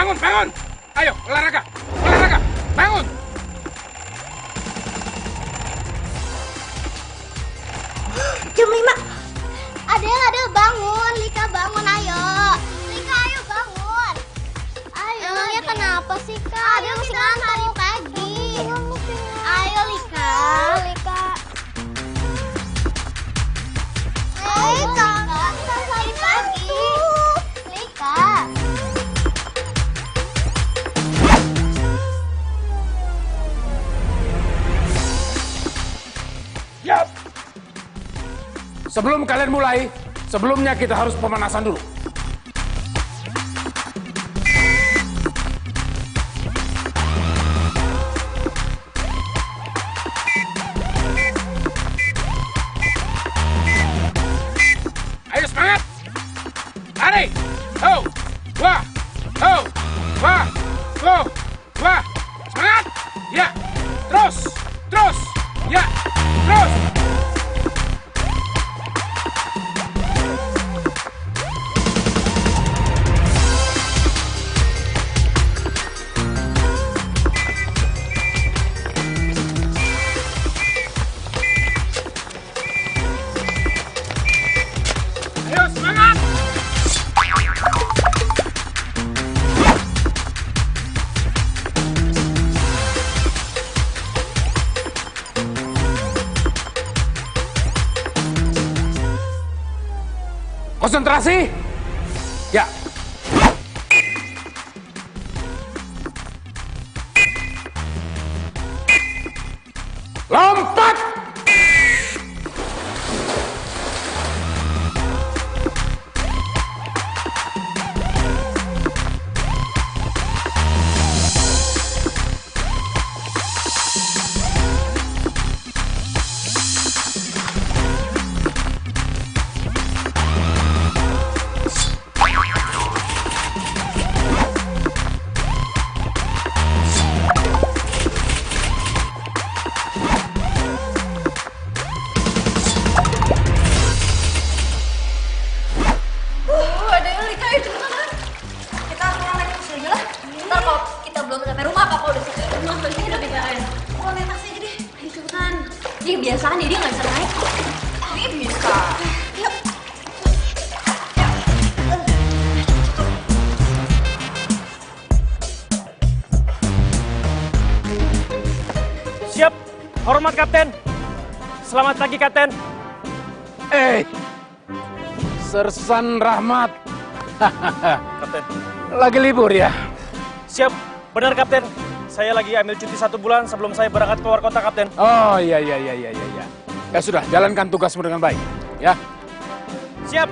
bangun, bangun. Ayo, olahraga, olahraga, bangun. Jam 5. Ada bangun. Lika bangun, ayo. Lika, ayo bangun. Ayo. Emangnya kenapa sih, Kak? Dia masih ngantuk pagi. Ayo, Lika. Lika. Ayo, Kak. Kita pagi. Lika. Siap. Sebelum kalian mulai, sebelumnya kita harus pemanasan dulu. Ayo semangat. Lari. Ho. Wah. Ho. Wah. Ho. Wah. Semangat. Ya. Terus. Terus. Ya. Terus. Ayo semangat. Konsentrasi. Ya. Lompat. Kebiasaan dia nggak bisa naik. Ini bisa. Yuk. Siap, hormat Kapten. Selamat pagi Kapten. Sersan Rahmat. Kapten. Lagi libur ya? Siap, benar Kapten. Saya lagi ambil cuti 1 bulan sebelum saya berangkat keluar kota, Kapten. Oh iya. Ya sudah, jalankan tugasmu dengan baik, ya. Siap.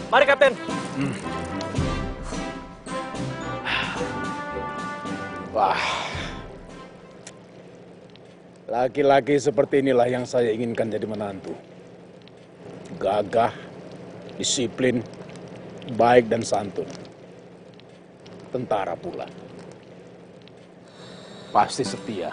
Mari, Kapten. Wah. Laki-laki seperti inilah yang saya inginkan jadi menantu. Gagah, disiplin, baik dan santun. Tentara pula. Pasti setia.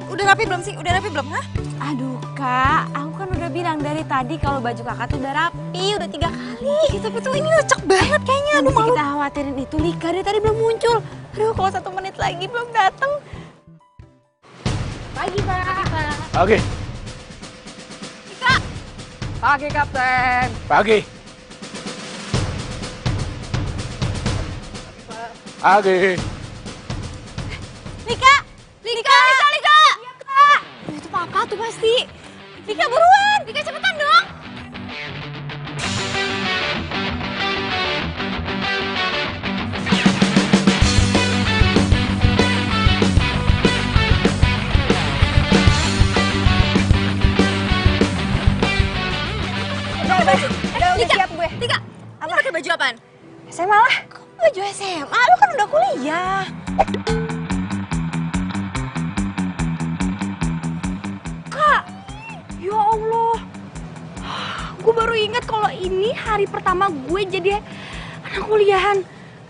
Udah rapi belum sih? Udah rapi belum, hah? Aduh Kak, aku kan udah bilang dari tadi kalau baju kakak tuh udah rapi, udah 3 kali. Ih, tapi tuh ini lecek banget kayaknya. Aduh, Yang malu. kita khawatirin itu Lika dari tadi belum muncul. Aduh, kalau 1 menit lagi belum datang. Pagi Pak. Pagi. Lika. Pagi, Kapten. Pagi. Pagi. Lika. Lika. Lika. Iya Kak. Itu papa tuh pasti. Lika buruan. Lika cepetan dong. Udah siap gue. Tika, ini pakai baju apaan? SMA lah. Kok baju SMA? Lu kan udah kuliah. Kak, ya Allah. Gue baru ingat kalau ini hari pertama gue jadi anak kuliahan.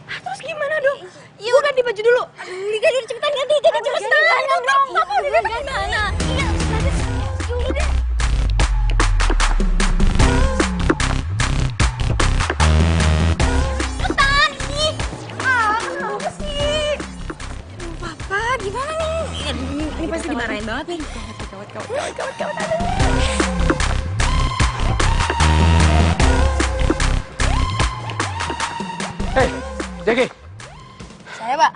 Terus gimana dong? Iya, udah ganti baju dulu. Lika, udah cepetan ganti dong. Papa udah datang gimana? Iya, dulu deh. Cepetan, ih. Kenapa sih? Papa, gimana nih? Ini pasti dimarahin banget nih. Gawat. Hei, Jackie, Saya, Pak.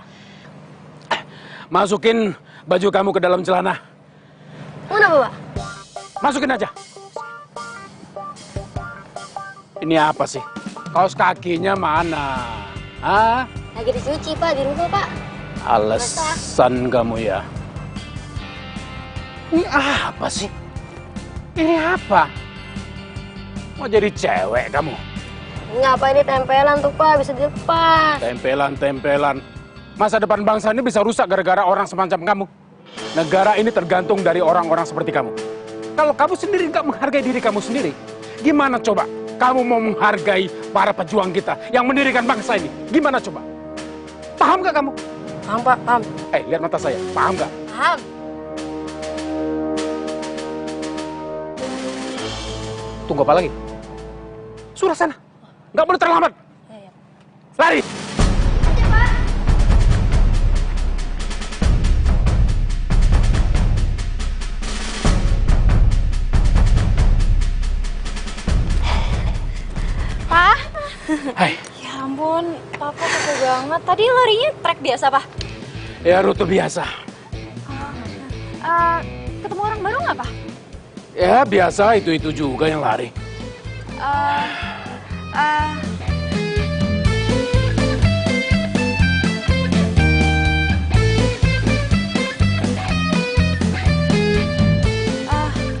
masukin baju kamu ke dalam celana. Kenapa, Pak? Masukin aja. Ini apa sih? Kaos kakinya mana? Hah? Lagi dicuci, Pak, di rumah, Pak. Alasan kamu ya. Ini apa sih? Ini apa? Mau jadi cewek kamu? Ngapa ini tempelan tuh, Pak? Bisa dilepas. Tempelan. Masa depan bangsa ini bisa rusak gara-gara orang semacam kamu. Negara ini tergantung dari orang-orang seperti kamu. Kalau kamu sendiri nggak menghargai diri kamu sendiri, gimana coba kamu mau menghargai para pejuang kita yang mendirikan bangsa ini? Gimana coba? Paham nggak kamu? Paham, Pak, paham. Lihat mata saya. Paham nggak? Paham. Tunggu apa lagi? Sudah sana. Nggak boleh terlambat. Lari. Pak? Hai. Ya ampun, Papa capek banget. Tadi larinya trek biasa, Pak? Ya rute biasa. Ketemu orang baru nggak, Pak? Ya biasa itu juga yang lari.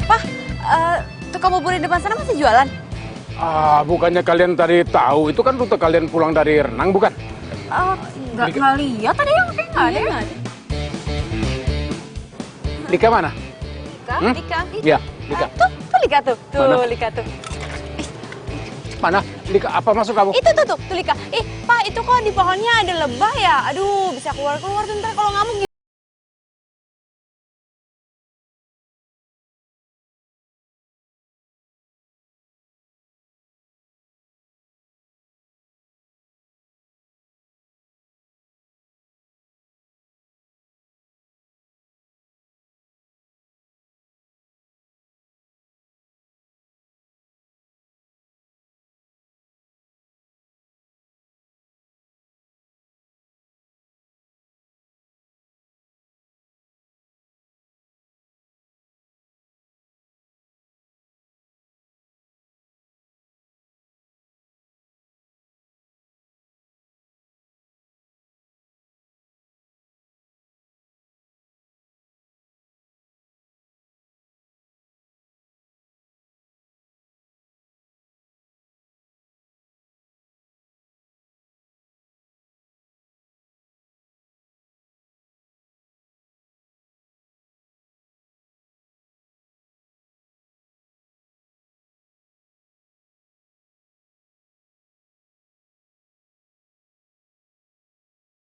Pak, tukang bubur di depan sana masih jualan? Bukannya kalian tadi tahu, itu kan rute kalian pulang dari renang, bukan? Nggak lihat, tadi yang kayak nggak ada. Lika mana? Lika? Iya, Lika. Tuh Lika tuh. Mana? Lika tuh. Mana? Lika, apa masuk kamu? Itu tuh Lika. Pak, itu kok di pohonnya ada lebah ya? Aduh, bisa keluar tuh ntar kalau ngamuk.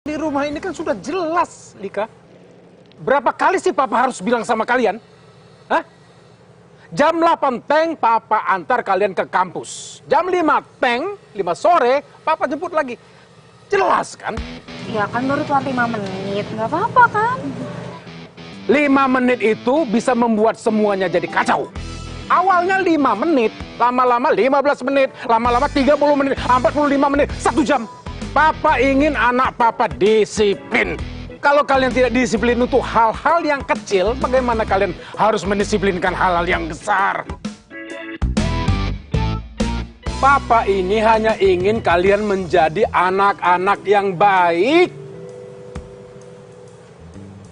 Di rumah ini kan sudah jelas, Lika. Berapa kali sih Papa harus bilang sama kalian? Hah? Jam 8 teng, Papa antar kalian ke kampus. Jam 5 teng, 5 sore, Papa jemput lagi. Jelas kan? Ya kan baru tuh 5 menit, nggak apa-apa kan? 5 menit itu bisa membuat semuanya jadi kacau. Awalnya 5 menit, lama-lama 15 menit, lama-lama 30 menit, 45 menit, 1 jam. Papa ingin anak Papa disiplin. Kalau kalian tidak disiplin untuk hal-hal yang kecil, bagaimana kalian harus mendisiplinkan hal-hal yang besar? Papa ini hanya ingin kalian menjadi anak-anak yang baik.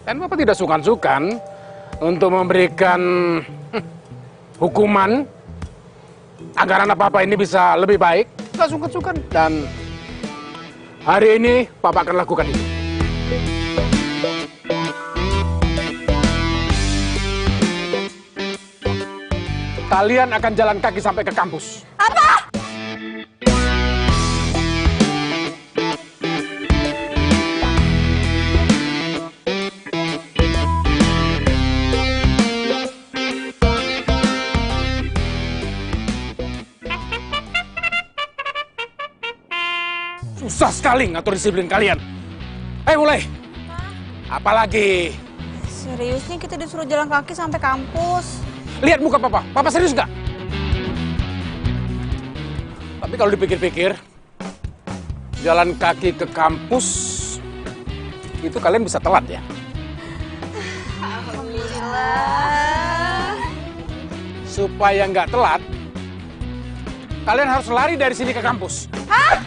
Dan Papa tidak sungkan-sungkan untuk memberikan hukuman agar anak Papa ini bisa lebih baik. Tidak sungkan-sungkan. Dan hari ini Papa akan lakukan itu. Kalian akan jalan kaki sampai ke kampus. Apa? Susah sekali ngatur disiplin kalian. Ayo mulai. Apalagi? Serius nih kita disuruh jalan kaki sampai kampus. Lihat muka papa. Papa serius nggak? Tapi kalau dipikir-pikir, jalan kaki ke kampus itu kalian bisa telat ya. Alhamdulillah. Supaya nggak telat, kalian harus lari dari sini ke kampus. Hah?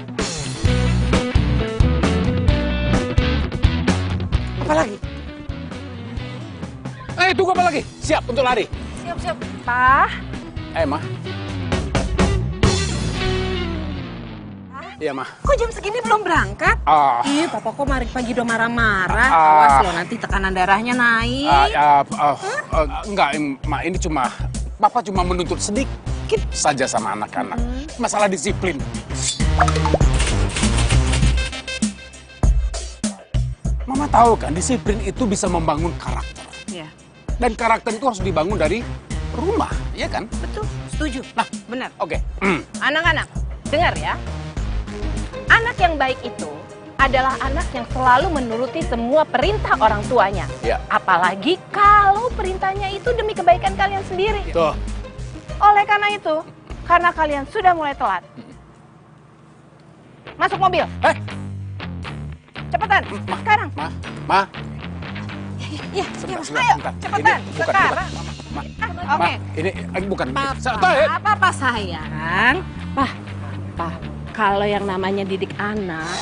Apa lagi? Tunggu apa lagi? Siap untuk lari. Siap-siap. Pak. Ma. Iya, Ma. Kok jam segini belum berangkat? Ih, papa kok pagi udah marah-marah. Awas loh, nanti tekanan darahnya naik. Enggak, Ma. Ini Papa cuma menuntut sedikit saja sama anak-anak. Masalah disiplin. Mama tahu kan, disiplin itu bisa membangun karakter. Iya. Dan karakter itu harus dibangun dari rumah, iya kan? Betul, setuju. Nah, benar. Oke. Anak-anak, dengar ya. Anak yang baik itu adalah anak yang selalu menuruti semua perintah orang tuanya. Ya. Apalagi kalau perintahnya itu demi kebaikan kalian sendiri. Tuh. Oleh karena itu, karena kalian sudah mulai telat. Masuk mobil. Cepetan, sekarang. Ma. Iya, Sebentar, ayo, sebentar. cepetan, Ini sekarang. Oke. Ini bukan. Papa sayang. Pak, kalau yang namanya didik anak,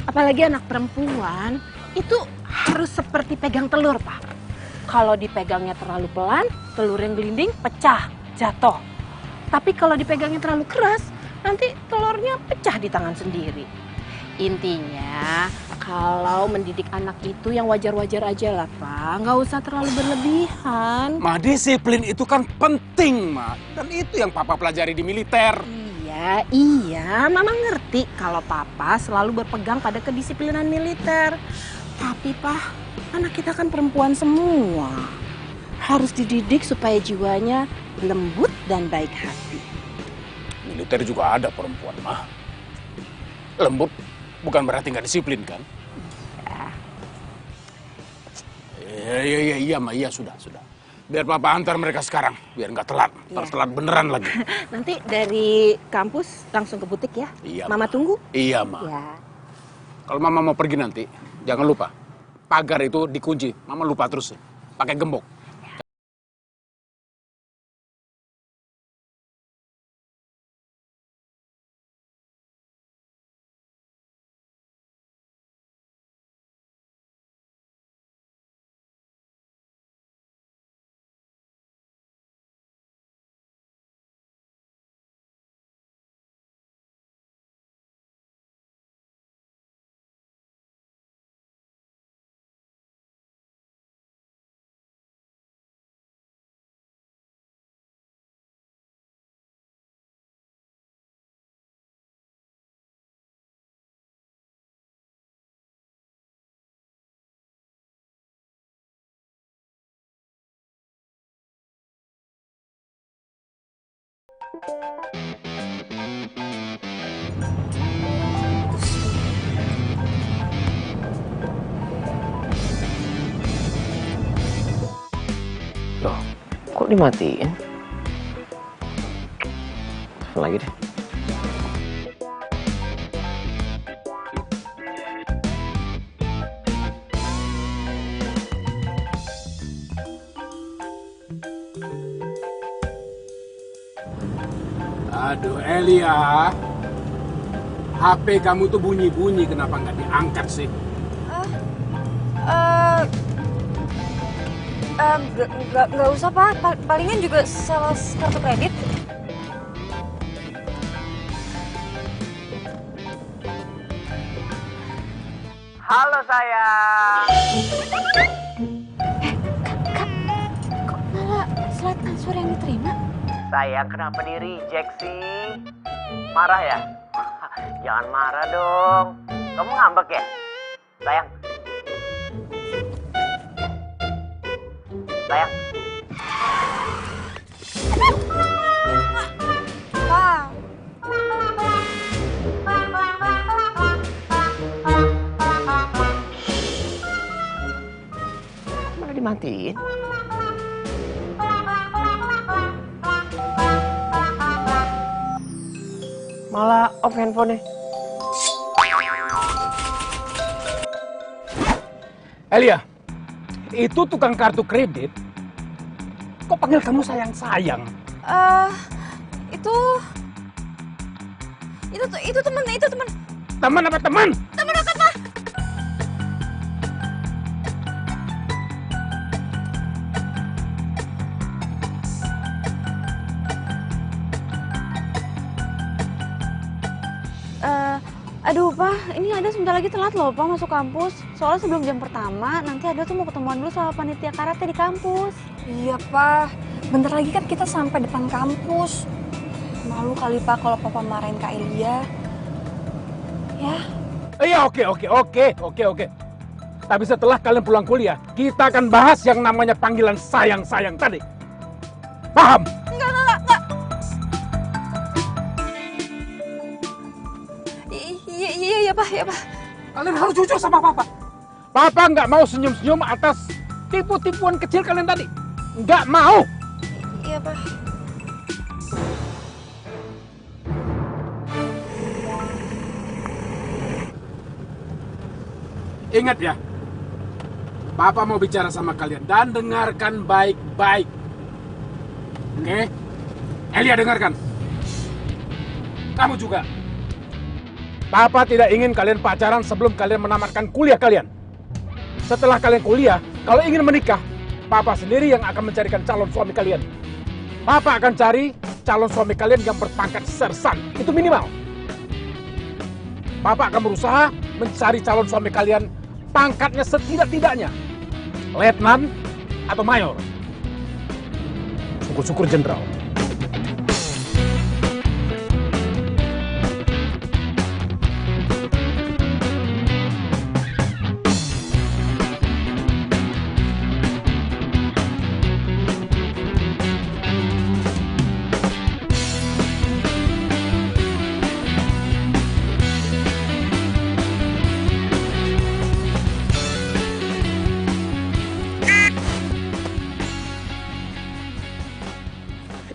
apalagi anak perempuan, itu harus seperti pegang telur, Pak. Kalau dipegangnya terlalu pelan, telur yang gelinding pecah, jatuh. Tapi kalau dipegangnya terlalu keras, nanti telurnya pecah di tangan sendiri. Intinya, kalau mendidik anak itu yang wajar-wajar aja lah, Pak. Nggak usah terlalu berlebihan. Ma, disiplin itu kan penting, Ma. Dan itu yang Papa pelajari di militer. Iya, Mama ngerti kalau Papa selalu berpegang pada kedisiplinan militer. Tapi, Pak, anak kita kan perempuan semua. Harus dididik supaya jiwanya lembut dan baik hati. Militer juga ada perempuan, Ma. Lembut bukan berarti nggak disiplin, kan? Iya, Ma. Iya, sudah. Biar Papa antar mereka sekarang, biar nggak telat. Telat beneran lagi. Nanti dari kampus langsung ke butik ya? Iya, Mama Ma. tunggu? Iya, Ma. Ya. Kalau Mama mau pergi nanti, jangan lupa. Pagar itu dikunci. Mama lupa terus. Pakai gembok. Loh, kok dimatiin? Telepon lagi deh. Aduh, Elia. HP kamu tuh bunyi-bunyi, kenapa nggak diangkat sih? Nggak usah, Pak. Palingan juga salah kartu kredit. Halo sayang. Kok malah slide transfer yang diterima? Sayang, kenapa di reject sih? Marah ya? Jangan marah dong. Kamu ngambek ya? Sayang. Sayang. Pak. dimatiin? Malah off handphonenya. Elia, itu tukang kartu kredit. Kok panggil kamu sayang-sayang? Itu teman. Teman apa teman? Teman dekat, Pak. Aduh, Pak, ini ada sebentar lagi telat loh, Pak, masuk kampus. Soalnya sebelum jam pertama, nanti ada tuh mau ketemuan dulu sama panitia karate di kampus. Iya, Pak. Bentar lagi kan kita sampai depan kampus. Malu kali, Pak, kalau Papa marahin Kak Elia. Ya. Iya, oke. Tapi setelah kalian pulang kuliah, kita akan bahas yang namanya panggilan sayang-sayang tadi. Paham? Enggak. Iya, Pak. Kalian harus jujur sama Papa. Papa nggak mau senyum-senyum atas tipu-tipuan kecil kalian tadi. Nggak mau. Iya, Pak. Ingat ya, Papa mau bicara sama kalian dan dengarkan baik-baik. Oke? Elia, dengarkan. Kamu juga. Papa tidak ingin kalian pacaran sebelum kalian menamatkan kuliah kalian. Setelah kalian kuliah, kalau ingin menikah, Papa sendiri yang akan mencarikan calon suami kalian. Papa akan cari calon suami kalian yang berpangkat sersan. Itu minimal. Papa akan berusaha mencari calon suami kalian pangkatnya setidak-tidaknya letnan atau mayor. Syukur-syukur jenderal.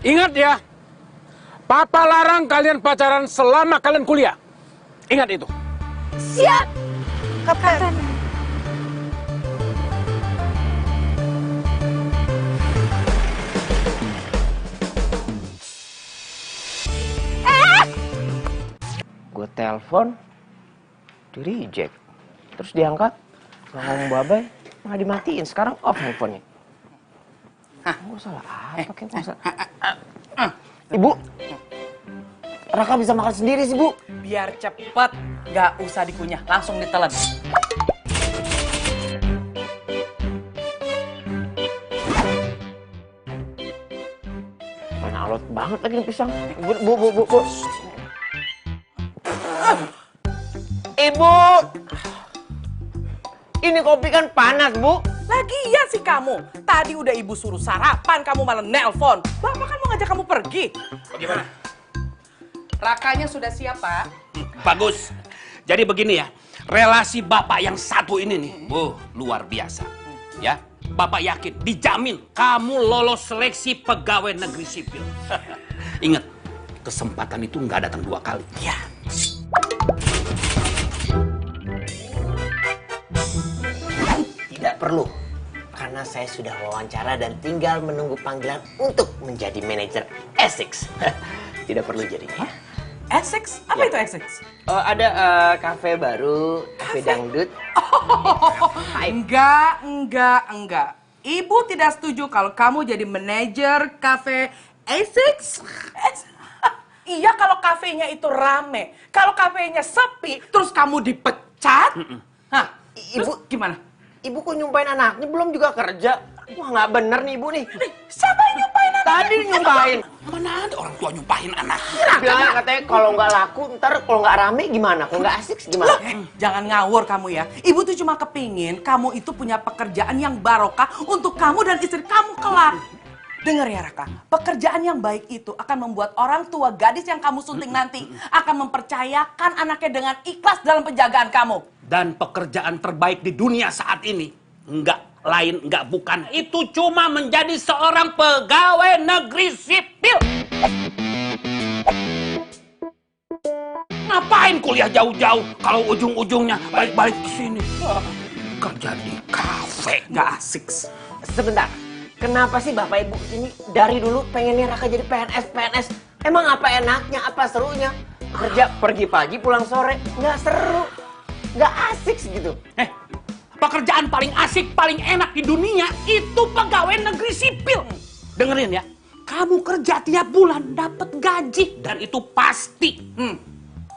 Ingat ya, Papa larang kalian pacaran selama kalian kuliah. Ingat itu. Siap, Kapten. Gue telepon, di reject. Terus diangkat, ngomong bye-bye, malah dimatiin. Sekarang off handphonenya. Gue salah apa kayak Ibu, Raka bisa makan sendiri sih, Bu. Biar cepet, nggak usah dikunyah, langsung ditelan. Mana alot banget lagi nih pisang. Bu. Ibu, ini kopi kan panas, Bu. Lagian sih kamu, tadi udah ibu suruh sarapan, kamu malah nelpon. Bapak kan mau ngajak kamu pergi. Bagaimana? Rakanya sudah siap, Pak. Bagus. Jadi begini ya, relasi Bapak yang satu ini nih, luar biasa. Ya, Bapak yakin, dijamin kamu lolos seleksi pegawai negeri sipil. Ingat, kesempatan itu nggak datang 2 kali. Ya. Tidak perlu, karena saya sudah wawancara dan tinggal menunggu panggilan untuk menjadi manajer Essex. Tidak perlu jadinya. Essex? Apa itu Essex? Ada kafe baru, kafe dangdut. Enggak. Ibu tidak setuju kalau kamu jadi manajer kafe Essex. Iya, kalau kafenya itu rame. Kalau kafenya sepi, terus kamu dipecat. Hah, Ibu gimana? Ibu kok nyumpain anaknya, belum juga kerja. Wah, nggak bener nih Ibu nih. Siapa yang nyumpain anaknya? Tadi nyumpain. Mana ada orang tua nyumpahin anak? Bilangnya katanya kalau nggak laku, ntar kalau nggak rame gimana? Kalau nggak asik gimana? Jangan ngawur kamu ya. Ibu tuh cuma kepingin kamu itu punya pekerjaan yang barokah untuk kamu dan istri kamu kelak. Dengar ya Raka, pekerjaan yang baik itu akan membuat orang tua gadis yang kamu sunting nanti akan mempercayakan anaknya dengan ikhlas dalam penjagaan kamu. Dan pekerjaan terbaik di dunia saat ini nggak lain nggak bukan. Itu cuma menjadi seorang pegawai negeri sipil. Ngapain kuliah jauh-jauh kalau ujung-ujungnya balik-balik ke sini? Kerja di kafe. Nggak asik. Sebentar, kenapa sih Bapak Ibu ini dari dulu pengennya Raka jadi PNS? Emang apa enaknya, apa serunya? Kerja pergi pagi pulang sore, nggak seru, nggak asik gitu. Pekerjaan paling asik, paling enak di dunia itu pegawai negeri sipil. Dengerin ya, kamu kerja tiap bulan dapat gaji dan itu pasti.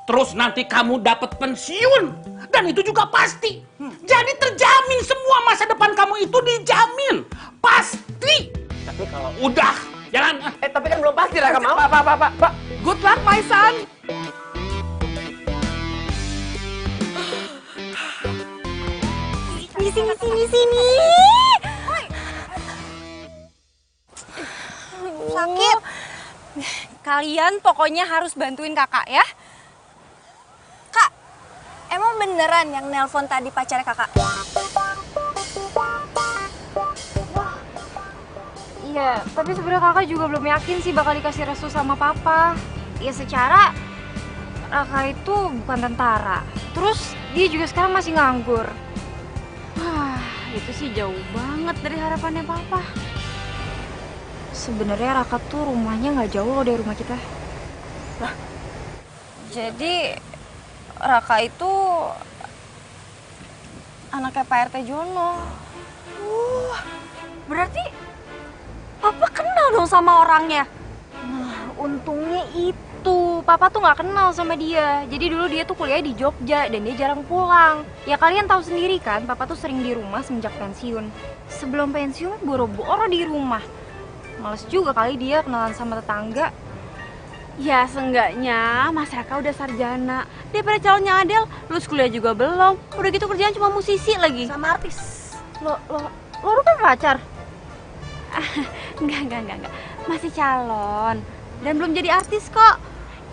Terus nanti kamu dapat pensiun dan itu juga pasti. Jadi terjamin semua masa depan kamu itu dijamin, pasti. Tapi kalau Udah, jalan. tapi kan belum pasti Raka mau. Pak. Good luck, my son. Sini. Sakit. Kalian pokoknya harus bantuin kakak ya. Kak, emang beneran yang nelpon tadi pacarnya kakak? Iya, tapi sebenarnya kakak juga belum yakin sih bakal dikasih restu sama papa. Ya secara Raka itu bukan tentara. Terus dia juga sekarang masih nganggur. Wah, itu sih jauh banget dari harapannya papa. Sebenarnya Raka tuh rumahnya nggak jauh loh dari rumah kita. Lah, jadi Raka itu anaknya Pak RT Jono. Berarti papa kenal dong sama orangnya. Nah, untungnya itu papa tuh nggak kenal sama dia. Jadi dulu dia tuh kuliah di Jogja dan dia jarang pulang. Ya kalian tahu sendiri kan, papa tuh sering di rumah semenjak pensiun. Sebelum pensiun boro-boro di rumah. Males juga kali dia kenalan sama tetangga. Ya seenggaknya Mas Raka udah sarjana. Daripada calonnya Adel, lulus kuliah juga belum. Udah gitu kerjaan cuma musisi lagi. Sama artis. Lo kan pacar? Enggak. Masih calon. Dan belum jadi artis kok.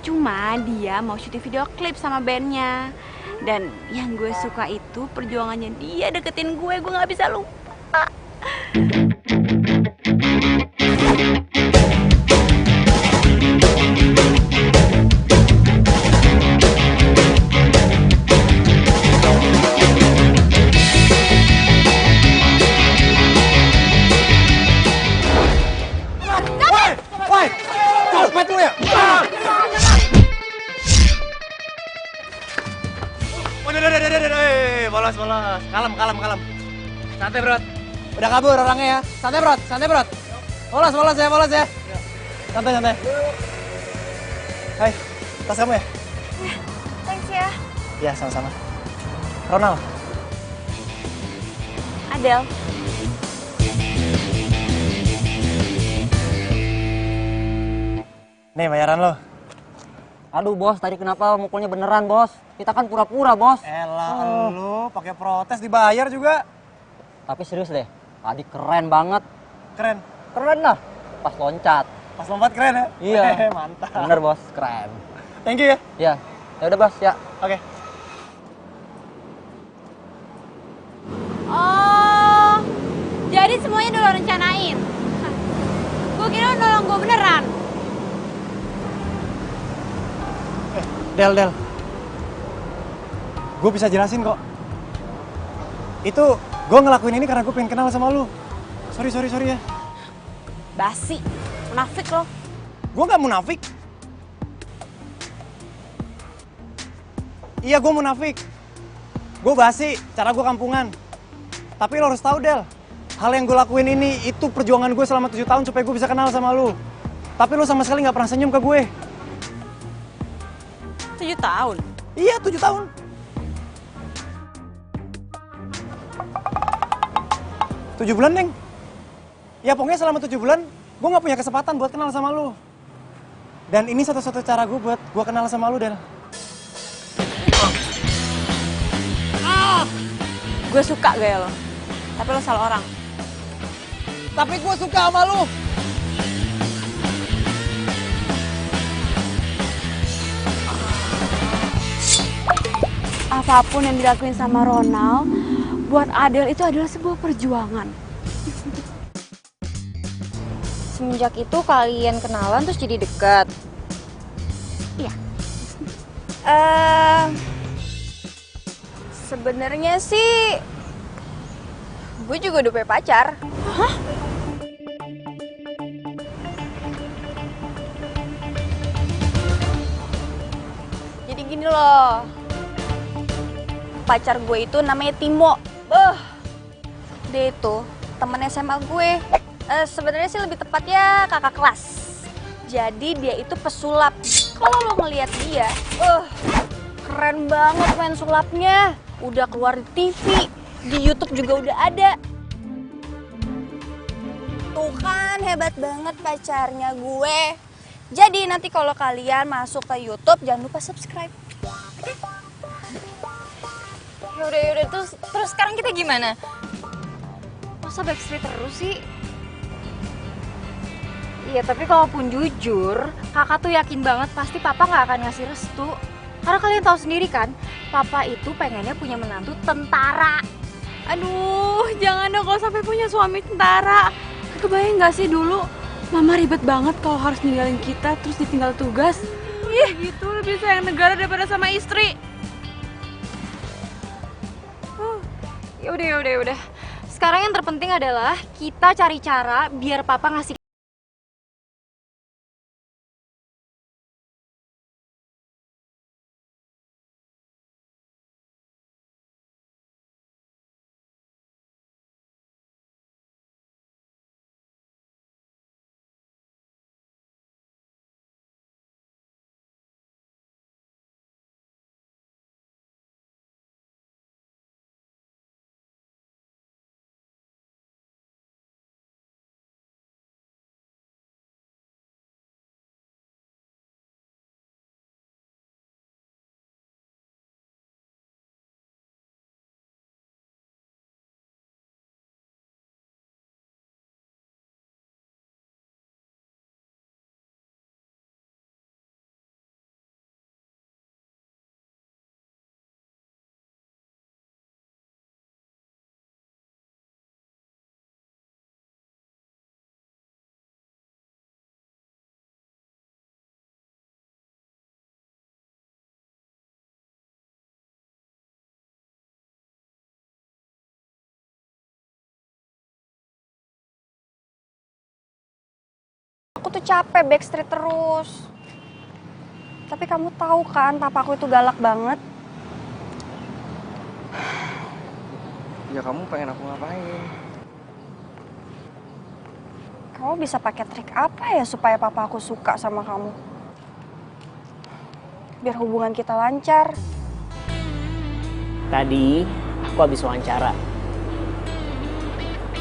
Cuma dia mau syuting video klip sama bandnya. Dan yang gue suka itu perjuangannya dia deketin gue gak bisa lupa. Copet lu ya? Bolos. Kalem. Santai, Bro. Udah kabur orangnya ya. Santai bro. Bolos ya. Santai. Hai, tas kamu ya? Thanks ya. Ya, sama-sama. Ronald. Adel. Nih bayaran lo. Aduh bos, tadi kenapa mukulnya beneran bos? Kita kan pura-pura bos. Elah lo pakai protes dibayar juga. Tapi serius deh, tadi keren banget. Keren. Keren lah, pas loncat. Pas lompat keren ya? Iya. Mantap. Bener bos, keren. Thank you ya. Iya, ya udah bos ya. Oke. Oh, jadi semuanya udah lo rencanain? Gue kira lo nolong gue beneran. Del. Gue bisa jelasin kok. Itu gue ngelakuin ini karena gue pengen kenal sama lu. Sorry ya. Basi. Munafik lo. Gue gak munafik. Iya gue munafik. Gue basi, cara gue kampungan. Tapi lo harus tahu Del, hal yang gue lakuin ini itu perjuangan gue selama 7 tahun supaya gue bisa kenal sama lu. Tapi lu sama sekali gak pernah senyum ke gue. 7 tahun? Iya 7 tahun. Tujuh bulan, Neng. Ya pokoknya selama 7 bulan, gue gak punya kesempatan buat kenal sama lu. Dan ini satu-satu cara gue buat gue kenal sama lu, Del. Gue suka gaya lo. Tapi lo salah orang. Tapi gue suka sama lu. Apapun yang dilakuin sama Ronald, buat Adele itu adalah sebuah perjuangan. Semenjak itu kalian kenalan terus jadi dekat? Iya. Sebenarnya sih gue juga udah punya pacar. Hah? Jadi gini loh, pacar gue itu namanya Timo. Dia itu temen SMA gue. Sebenarnya sih lebih tepatnya kakak kelas. Jadi dia itu pesulap. Kalau lo ngelihat dia, keren banget main sulapnya. Udah keluar di TV, di YouTube juga udah ada. Tuh kan hebat banget pacarnya gue. Jadi nanti kalau kalian masuk ke YouTube jangan lupa subscribe. Yaudah, terus sekarang kita gimana? Masa backstreet terus sih? Iya, tapi kalaupun jujur, kakak tuh yakin banget pasti papa nggak akan ngasih restu. Karena kalian tahu sendiri kan, papa itu pengennya punya menantu tentara. Aduh, jangan dong kalau sampai punya suami tentara. Kebayang nggak sih dulu, mama ribet banget kalau harus ninggalin kita terus ditinggal tugas. Ih, gitu lebih sayang negara daripada sama istri. Yaudah. Sekarang yang terpenting adalah kita cari cara biar papa ngasih. Aku tuh capek backstreet terus. Tapi kamu tahu kan, papaku itu galak banget. Ya kamu pengen aku ngapain? Kamu bisa pakai trik apa ya supaya papa aku suka sama kamu? Biar hubungan kita lancar. Tadi aku habis wawancara.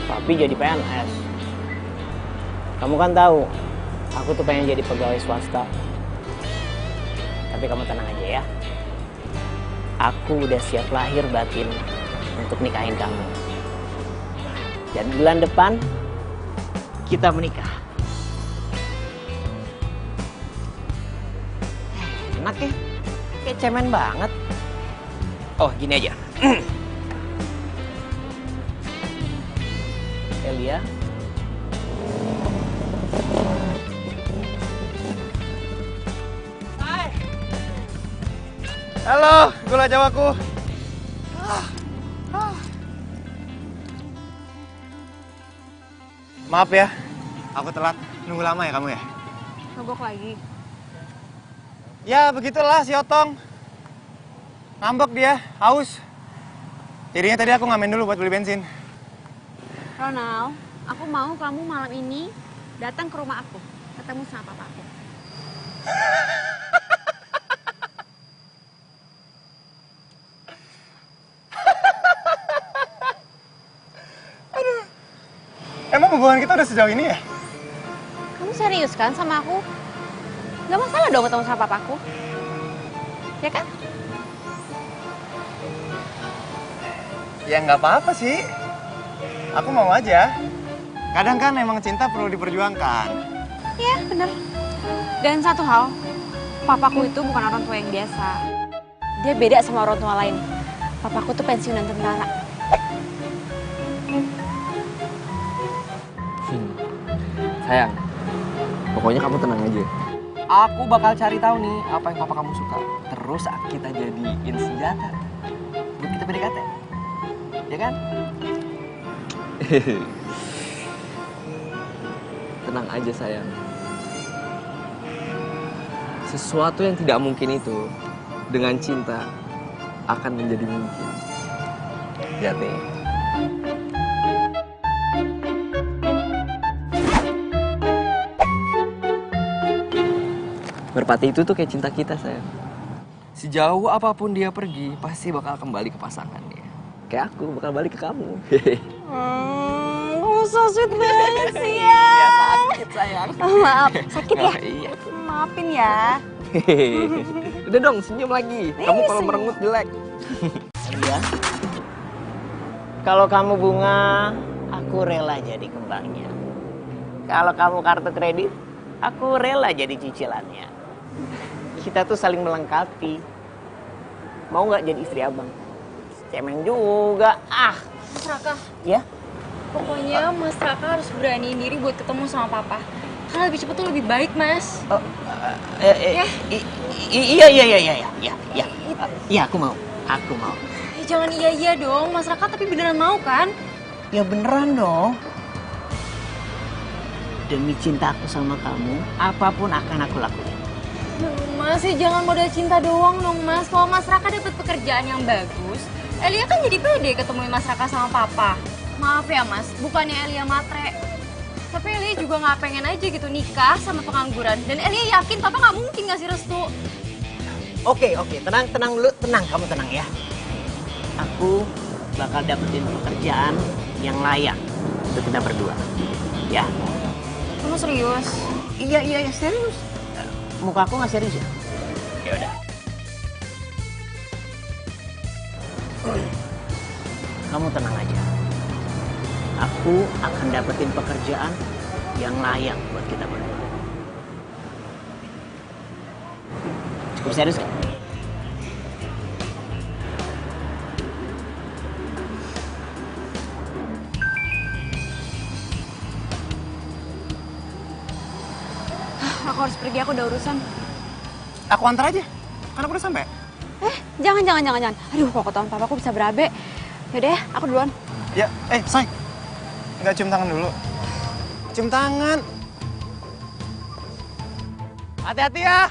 Tapi jadi PNS. Kamu kan tahu, aku tuh pengen jadi pegawai swasta. Tapi kamu tenang aja ya. Aku udah siap lahir batin untuk nikahin kamu. Dan bulan depan kita menikah. Enak ya? Kayak cemen banget. Oh, gini aja. Elia. Hai. Halo, gula jawaku. Maaf ya, aku telat. Nunggu lama ya kamu ya? Mogok lagi. Ya, begitulah si Otong. Ngambek dia, haus. Jadinya tadi aku ngamen dulu buat beli bensin. Ronald, aku mau kamu malam ini datang ke rumah aku, ketemu sama papa aku. Emang hubungan kita udah sejauh ini ya? Kamu serius kan sama aku? Gak masalah dong ketemu sama papaku. Ya kan? Ya nggak apa-apa sih. Aku mau aja. Kadang kan emang cinta perlu diperjuangkan. Iya, bener. Dan satu hal, papaku itu bukan orang tua yang biasa. Dia beda sama orang tua lain. Papaku tuh pensiunan tentara. Sayang, pokoknya kamu tenang aja. Aku bakal cari tahu nih apa yang papa kamu suka. Terus kita jadiin senjata buat kita PDKT. Ya kan? Tenang aja sayang. Sesuatu yang tidak mungkin itu dengan cinta akan menjadi mungkin. Lihat nih. Merpati itu tuh kayak cinta kita, sayang. Sejauh apapun dia pergi, pasti bakal kembali ke pasangannya. Kayak aku bakal balik ke kamu. Kamu so sweet banget sih ya. Iya, sakit sayang. Maaf, sakit ya? Iya. Maafin ya. Udah dong, senyum lagi. Kamu kalau senyum. merengut jelek. Iya. Kalau kamu bunga, aku rela jadi kembangnya. Kalau kamu kartu kredit, aku rela jadi cicilannya. Kita tuh saling melengkapi. Mau nggak jadi istri abang? Cemeng juga. Mas Raka, Ya? pokoknya Mas Raka harus beraniin diri buat ketemu sama Papa. Karena lebih cepet tuh lebih baik, Mas. Iya. Iya, aku mau. Jangan iya-iya dong, Mas Raka, tapi beneran mau kan? Ya beneran dong. Demi cinta aku sama kamu, apapun akan aku lakuin. Mas, ya jangan modal cinta doang dong, Mas. Kalau Mas Raka dapat pekerjaan yang bagus, Elia kan jadi pede ketemuin Mas Raka sama Papa. Maaf ya, Mas, bukannya Elia matre. Tapi Elia juga nggak pengen aja gitu nikah sama pengangguran. Dan Elia yakin Papa nggak mungkin ngasih restu. Oke, tenang dulu, kamu tenang ya. Aku bakal dapetin pekerjaan yang layak untuk kita berdua. Ya. Kamu serius? Iya, serius. Muka aku nggak serius ya? Ya udah. Kamu tenang aja. Aku akan dapetin pekerjaan yang layak buat kita berdua. Cukup serius kan? Aku harus pergi, aku udah urusan. Aku antar aja, kan aku udah sampai. Jangan. Aduh, kok ketahuan Papa aku bisa berabe. Yaudah ya, aku duluan. Ya, say. Nggak cium tangan dulu. Cium tangan. Hati-hati ya.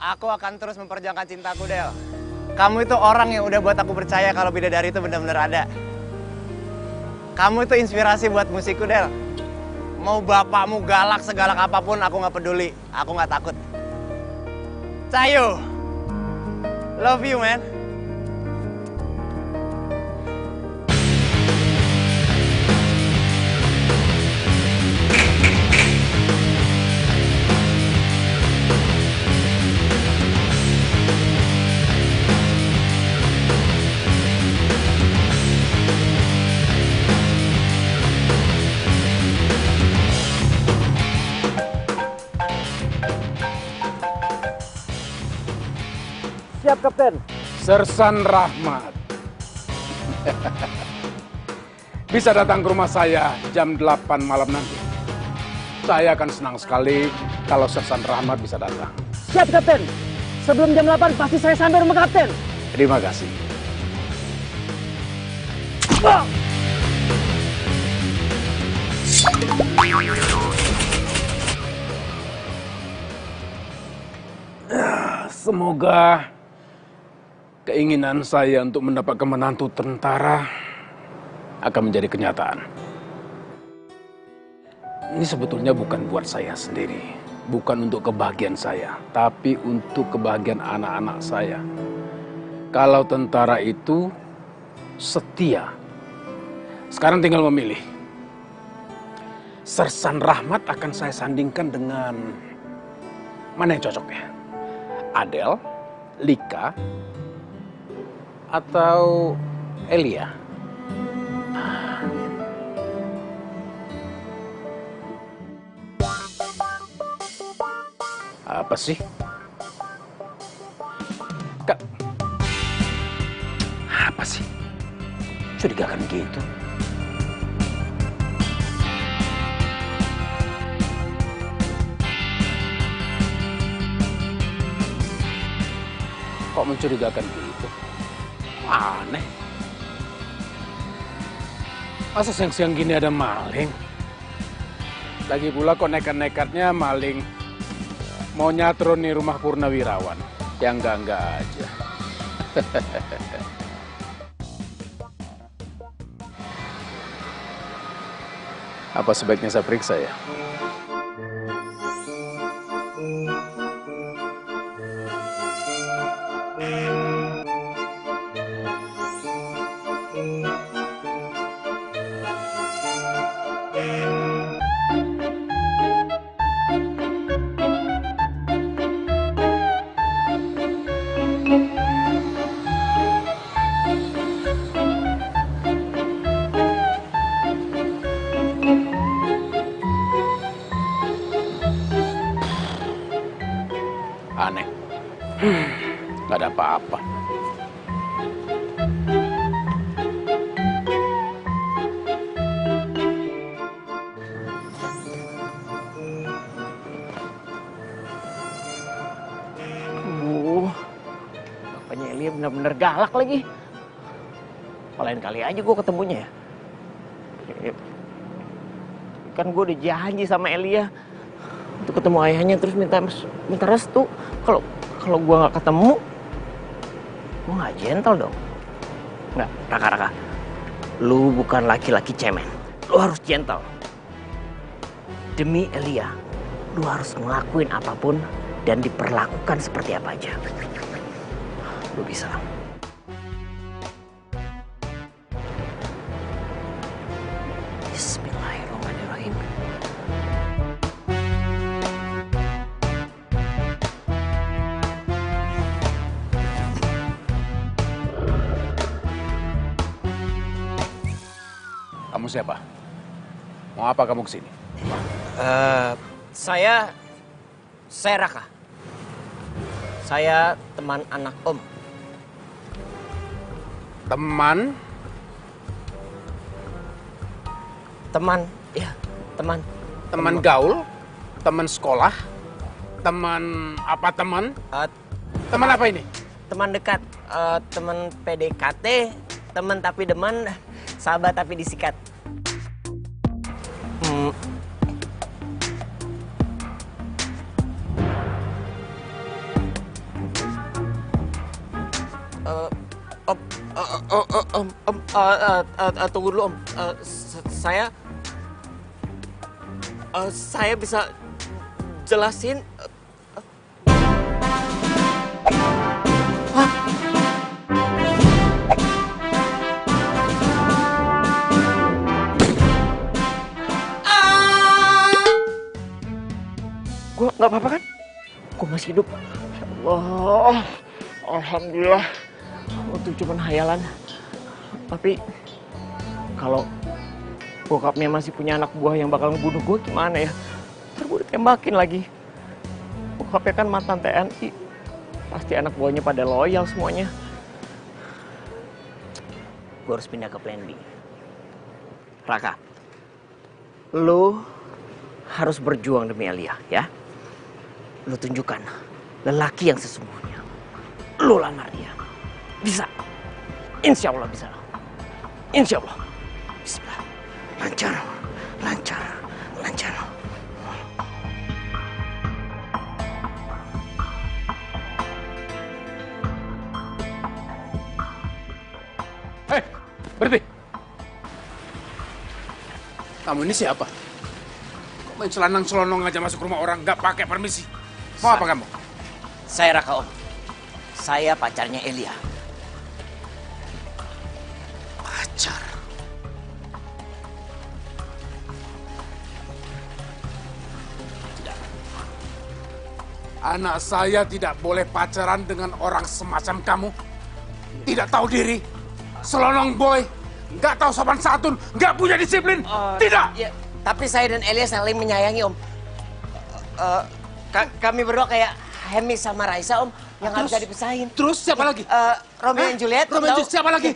Aku akan terus memperjuangkan cintaku, Del. Kamu itu orang yang udah buat aku percaya kalau bidadari itu benar-benar ada. Kamu itu inspirasi buat musikku, Del. Mau bapakmu galak segalak apapun, aku nggak peduli. Aku nggak takut. Cayo, love you, man. Siap, Kapten. Sersan Rahmat. Bisa datang ke rumah saya jam 8 malam nanti. Saya akan senang sekali kalau Sersan Rahmat bisa datang. Siap, Kapten. Sebelum jam 8 pasti saya sampai rumah Kapten. Terima kasih. Semoga keinginan saya untuk mendapatkan menantu tentara akan menjadi kenyataan. Ini sebetulnya bukan buat saya sendiri, bukan untuk kebahagiaan saya, tapi untuk kebahagiaan anak-anak saya. Kalau tentara itu setia, sekarang tinggal memilih. Sersan Rahmat akan saya sandingkan dengan mana yang cocok ya? Adel, Lika, atau Elia? Apa sih? Kenapa sih? Curigakan gitu. Kok mencurigakan gitu? Aneh. Masa siang-siang gini ada maling? Lagi pula kok nekat-nekatnya maling mau nyatron nih rumah Purnawirawan. Yang enggak aja. Apa sebaiknya saya periksa ya? Aneh. Nggak ada apa-apa. Bapaknya Elia benar-benar galak lagi. Lain kali aja gue ketemunya ya. Kan gue udah janji sama Elia untuk ketemu ayahnya terus minta restu. Kalau gue nggak ketemu, gue nggak gentle dong. Nggak, Raka. Lu bukan laki-laki cemen. Lu harus gentle. Demi Elia, lu harus ngelakuin apapun dan diperlakukan seperti apa aja. Lu bisa. Bismillahirrahmanirrahim. Kamu siapa? Mau apa kamu kesini? Saya Raka. Saya teman anak Om. Teman? Ya, teman. Teman gaul? Teman sekolah? Teman apa teman? Teman apa ini? Teman dekat, teman PDKT, teman tapi deman, sahabat tapi disikat. Tunggu dulu Om. Saya bisa jelasin. Gue nggak apa-apa kan? Gue masih hidup. Ya Allah, alhamdulillah. Itu cuma hayalan. Tapi kalau bokapnya masih punya anak buah yang bakal ngebunuh gue gimana ya? Ntar gue ditembakin lagi. Bokapnya kan mantan TNI. Pasti anak buahnya pada loyal semuanya. Gue harus pindah ke plan B. Raka, lu harus berjuang demi Elia, ya. Lu tunjukkan lelaki yang sesungguhnya. Lu lamar dia. Bisa. Insya Allah bisa. Insya Allah. Bismillah. Lancar. Hei, berhenti. Kamu ini siapa? Kok main celanang-celonong aja masuk rumah orang, nggak pakai permisi? Mau apa kamu? Saya Raka Om. Saya pacarnya Elia. Pacar? Tidak. Anak saya tidak boleh pacaran dengan orang semacam kamu. Tidak tahu diri, selonong boy, nggak tahu sopan santun, nggak punya disiplin. Tidak. Ya, tapi saya dan Elia saling menyayangi Om. Kami berdua kayak Hemi sama Raisa Om, yang nggak bisa dipisahin. Terus siapa lagi? Romeo and Juliet. Romeo and Juliet siapa lagi?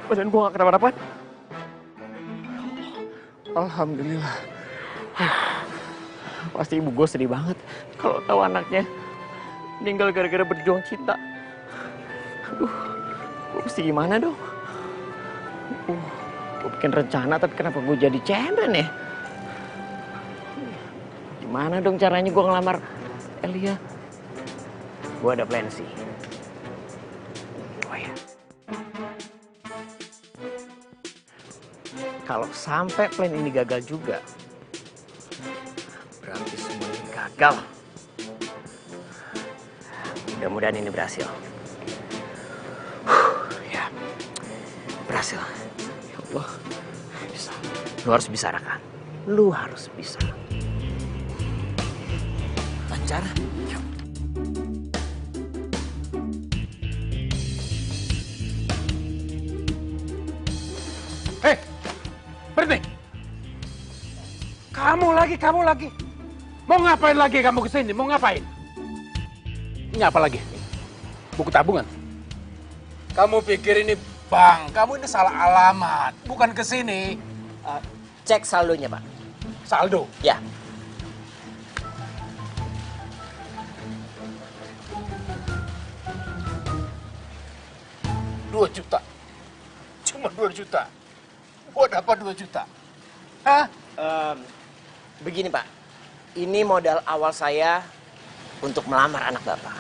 Badan gua gak kenapa-napa. Alhamdulillah. Pasti ibu gue sedih banget kalau tahu anaknya meninggal gara-gara berjuang cinta. Aduh, gue mesti gimana dong? Gue bikin rencana tapi kenapa gue jadi cemen ya? Gimana dong caranya gue ngelamar Elia? Gue ada plan sih. Oh ya. Kalau sampai plan ini gagal juga, berarti semuanya gagal. Mudah-mudahan ini berhasil. Ya, berhasil. Ya Allah, bisa. Lu harus bisa, Raka. Lu harus bisa. Lancar. Yuk. Hei, berhenti. Kamu lagi. Mau ngapain lagi kamu kesini? Mau ngapain? Ini apa lagi? Buku tabungan. Kamu pikir ini bank? Kamu ini salah alamat. Bukan kesini. Cek saldonya, Pak. Saldo? Ya. $2 juta. Cuma 2 juta. Buat apa 2 juta? Hah? Begini, Pak. Ini modal awal saya untuk melamar anak Bapak.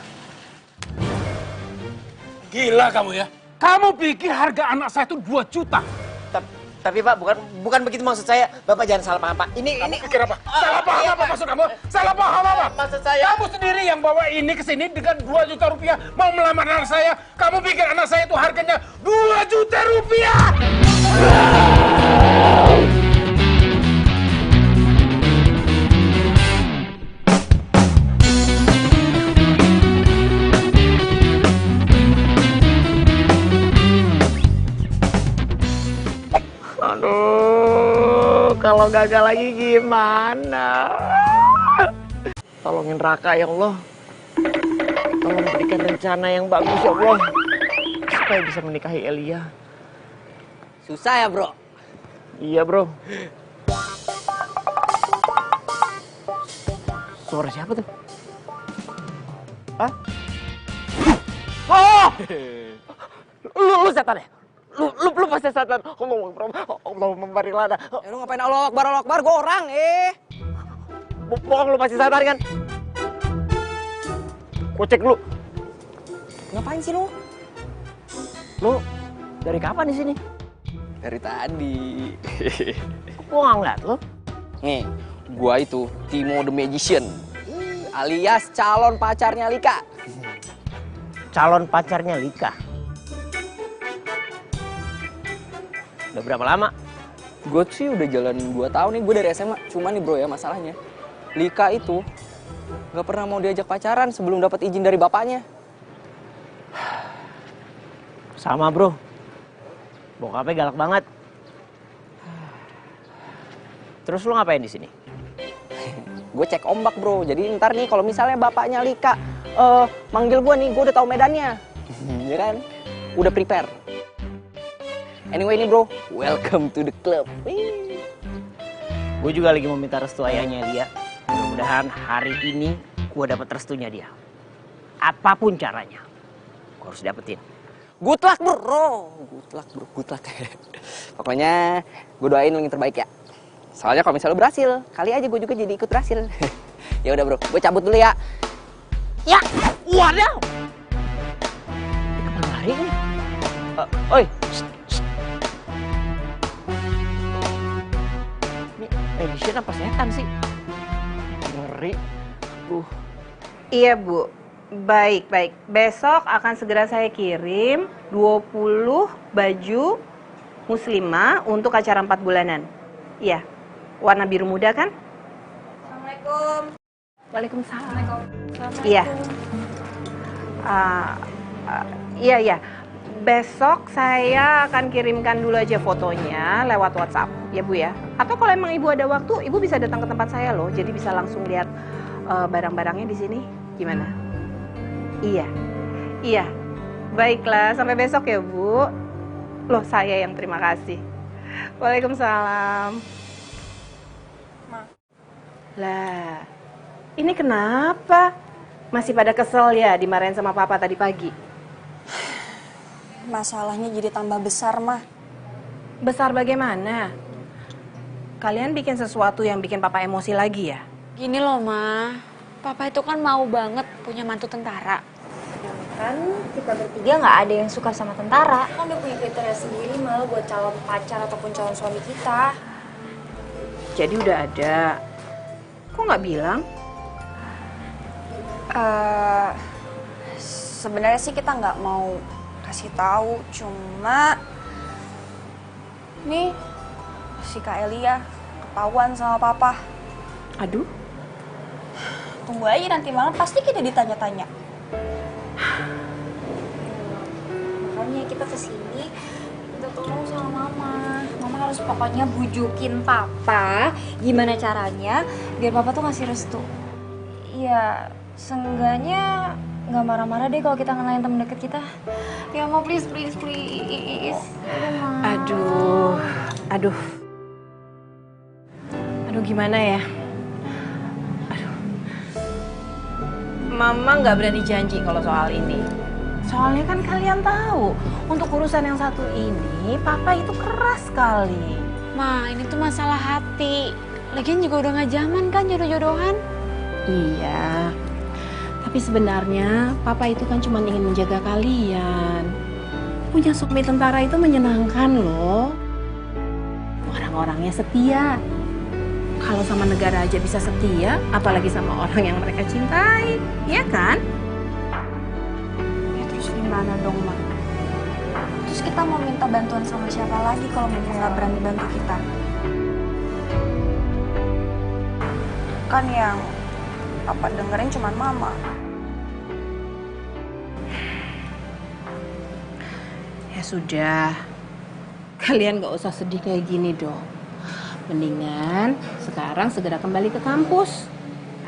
Gila kamu ya. Kamu pikir harga anak saya itu 2 juta? Tapi Pak, bukan begitu maksud saya. Bapak jangan salah paham, Pak. Kamu pikir apa? Salah paham apa maksud kamu? Salah paham apa? Maksud saya... Kamu sendiri yang bawa ini ke sini dengan 2 juta rupiah mau melamar anak saya. Kamu pikir anak saya itu harganya 2 juta rupiah? Aduh, kalau gagal lagi gimana? Tolongin Raka ya Allah. Tolong berikan rencana yang bagus ya Allah. Supaya bisa menikahi Elia. Susah ya, Bro? Iya, Bro. Suara siapa tuh? Hah? Oh! Lu setan ya? Lu pasti setan. Allahumma barik lana. Lu ngapain Allah Akbar, gue orang, Bohong, lu pasti setan kan? Gua cek dulu. Ngapain sih lu? Lu dari kapan di sini? Dari tadi. Gua nggak ngeliat lu. Nih, gua itu Timo the Magician, alias calon pacarnya Lika. Calon pacarnya Lika? Udah berapa lama? Gue sih udah jalan 2 tahun nih, gue dari SMA. Cuman nih bro ya masalahnya, Lika itu gak pernah mau diajak pacaran sebelum dapat izin dari bapaknya. Sama bro, bokapnya galak banget. Terus lu ngapain di sini? Gue cek ombak bro, jadi ntar nih kalau misalnya bapaknya Lika manggil gue nih, gue udah tahu medannya. Ya kan? Udah prepare. Anyway nih bro, welcome to the club. Gue juga lagi meminta restu ayahnya dia. Mudah-mudahan hari ini gue dapat restunya dia. Apapun caranya, gue harus dapetin. Good luck bro, good luck. Pokoknya gue doain yang terbaik ya. Soalnya kalau misalnya berhasil, kali aja gue juga jadi ikut berhasil. Ya udah bro, gue cabut dulu ya. Ya, waduh. Kemana lari nih? Oi. Magician apa setan sih? Ngeri. Iya Bu, baik. Besok akan segera saya kirim 20 baju muslimah untuk acara 4 bulanan. Iya, warna biru muda kan? Assalamualaikum. Waalaikumsalam. Iya. Iya. besok saya akan kirimkan dulu aja fotonya lewat WhatsApp, ya Bu ya. Atau kalau emang Ibu ada waktu, Ibu bisa datang ke tempat saya loh, jadi bisa langsung lihat barang-barangnya di sini. Gimana? Iya. Baiklah, sampai besok ya Bu. Loh, saya yang terima kasih. Waalaikumsalam. Lah, ini kenapa? Masih pada kesel ya dimarahin sama Papa tadi pagi? Masalahnya jadi tambah besar, Mah. Besar bagaimana? Kalian bikin sesuatu yang bikin Papa emosi lagi ya? Gini loh, Ma. Papa itu kan mau banget punya mantu tentara. Kan kita bertiga nggak ada yang suka sama tentara. Kan udah punya kriteria sendiri malah buat calon pacar ataupun calon suami kita. Jadi udah ada. Kok nggak bilang? Sebenarnya sih kita nggak mau kasih tahu, cuma nih si Kak Elia ketahuan sama Papa. Aduh. Tunggu aja nanti malam pasti kita ditanya-tanya. Makanya kita kesini kita tolong sama Mama. Mama harus pokoknya bujukin Papa gimana caranya biar Papa tuh ngasih restu. Ya seenggaknya nggak marah-marah deh kalau kita ngelain temen deket kita. Ya mau please. Aduh gimana ya? Mama nggak berani janji kalau soal ini. Soalnya kan kalian tahu, untuk urusan yang satu ini, Papa itu keras sekali. Ma, ini tuh masalah hati. Lagian juga udah nggak zaman kan jodoh-jodohan. Iya, tapi sebenarnya Papa itu kan cuma ingin menjaga kalian. Punya suami tentara itu menyenangkan loh. Orang-orangnya setia. Kalau sama negara aja bisa setia, apalagi sama orang yang mereka cintai, ya kan? Ya terus gimana dong, Ma? Terus kita mau minta bantuan sama siapa lagi kalau mereka nggak berani bantu kita? Kan yang Papa dengerin cuma Mama. Ya sudah, kalian gak usah sedih kayak gini dong. Mendingan sekarang segera kembali ke kampus.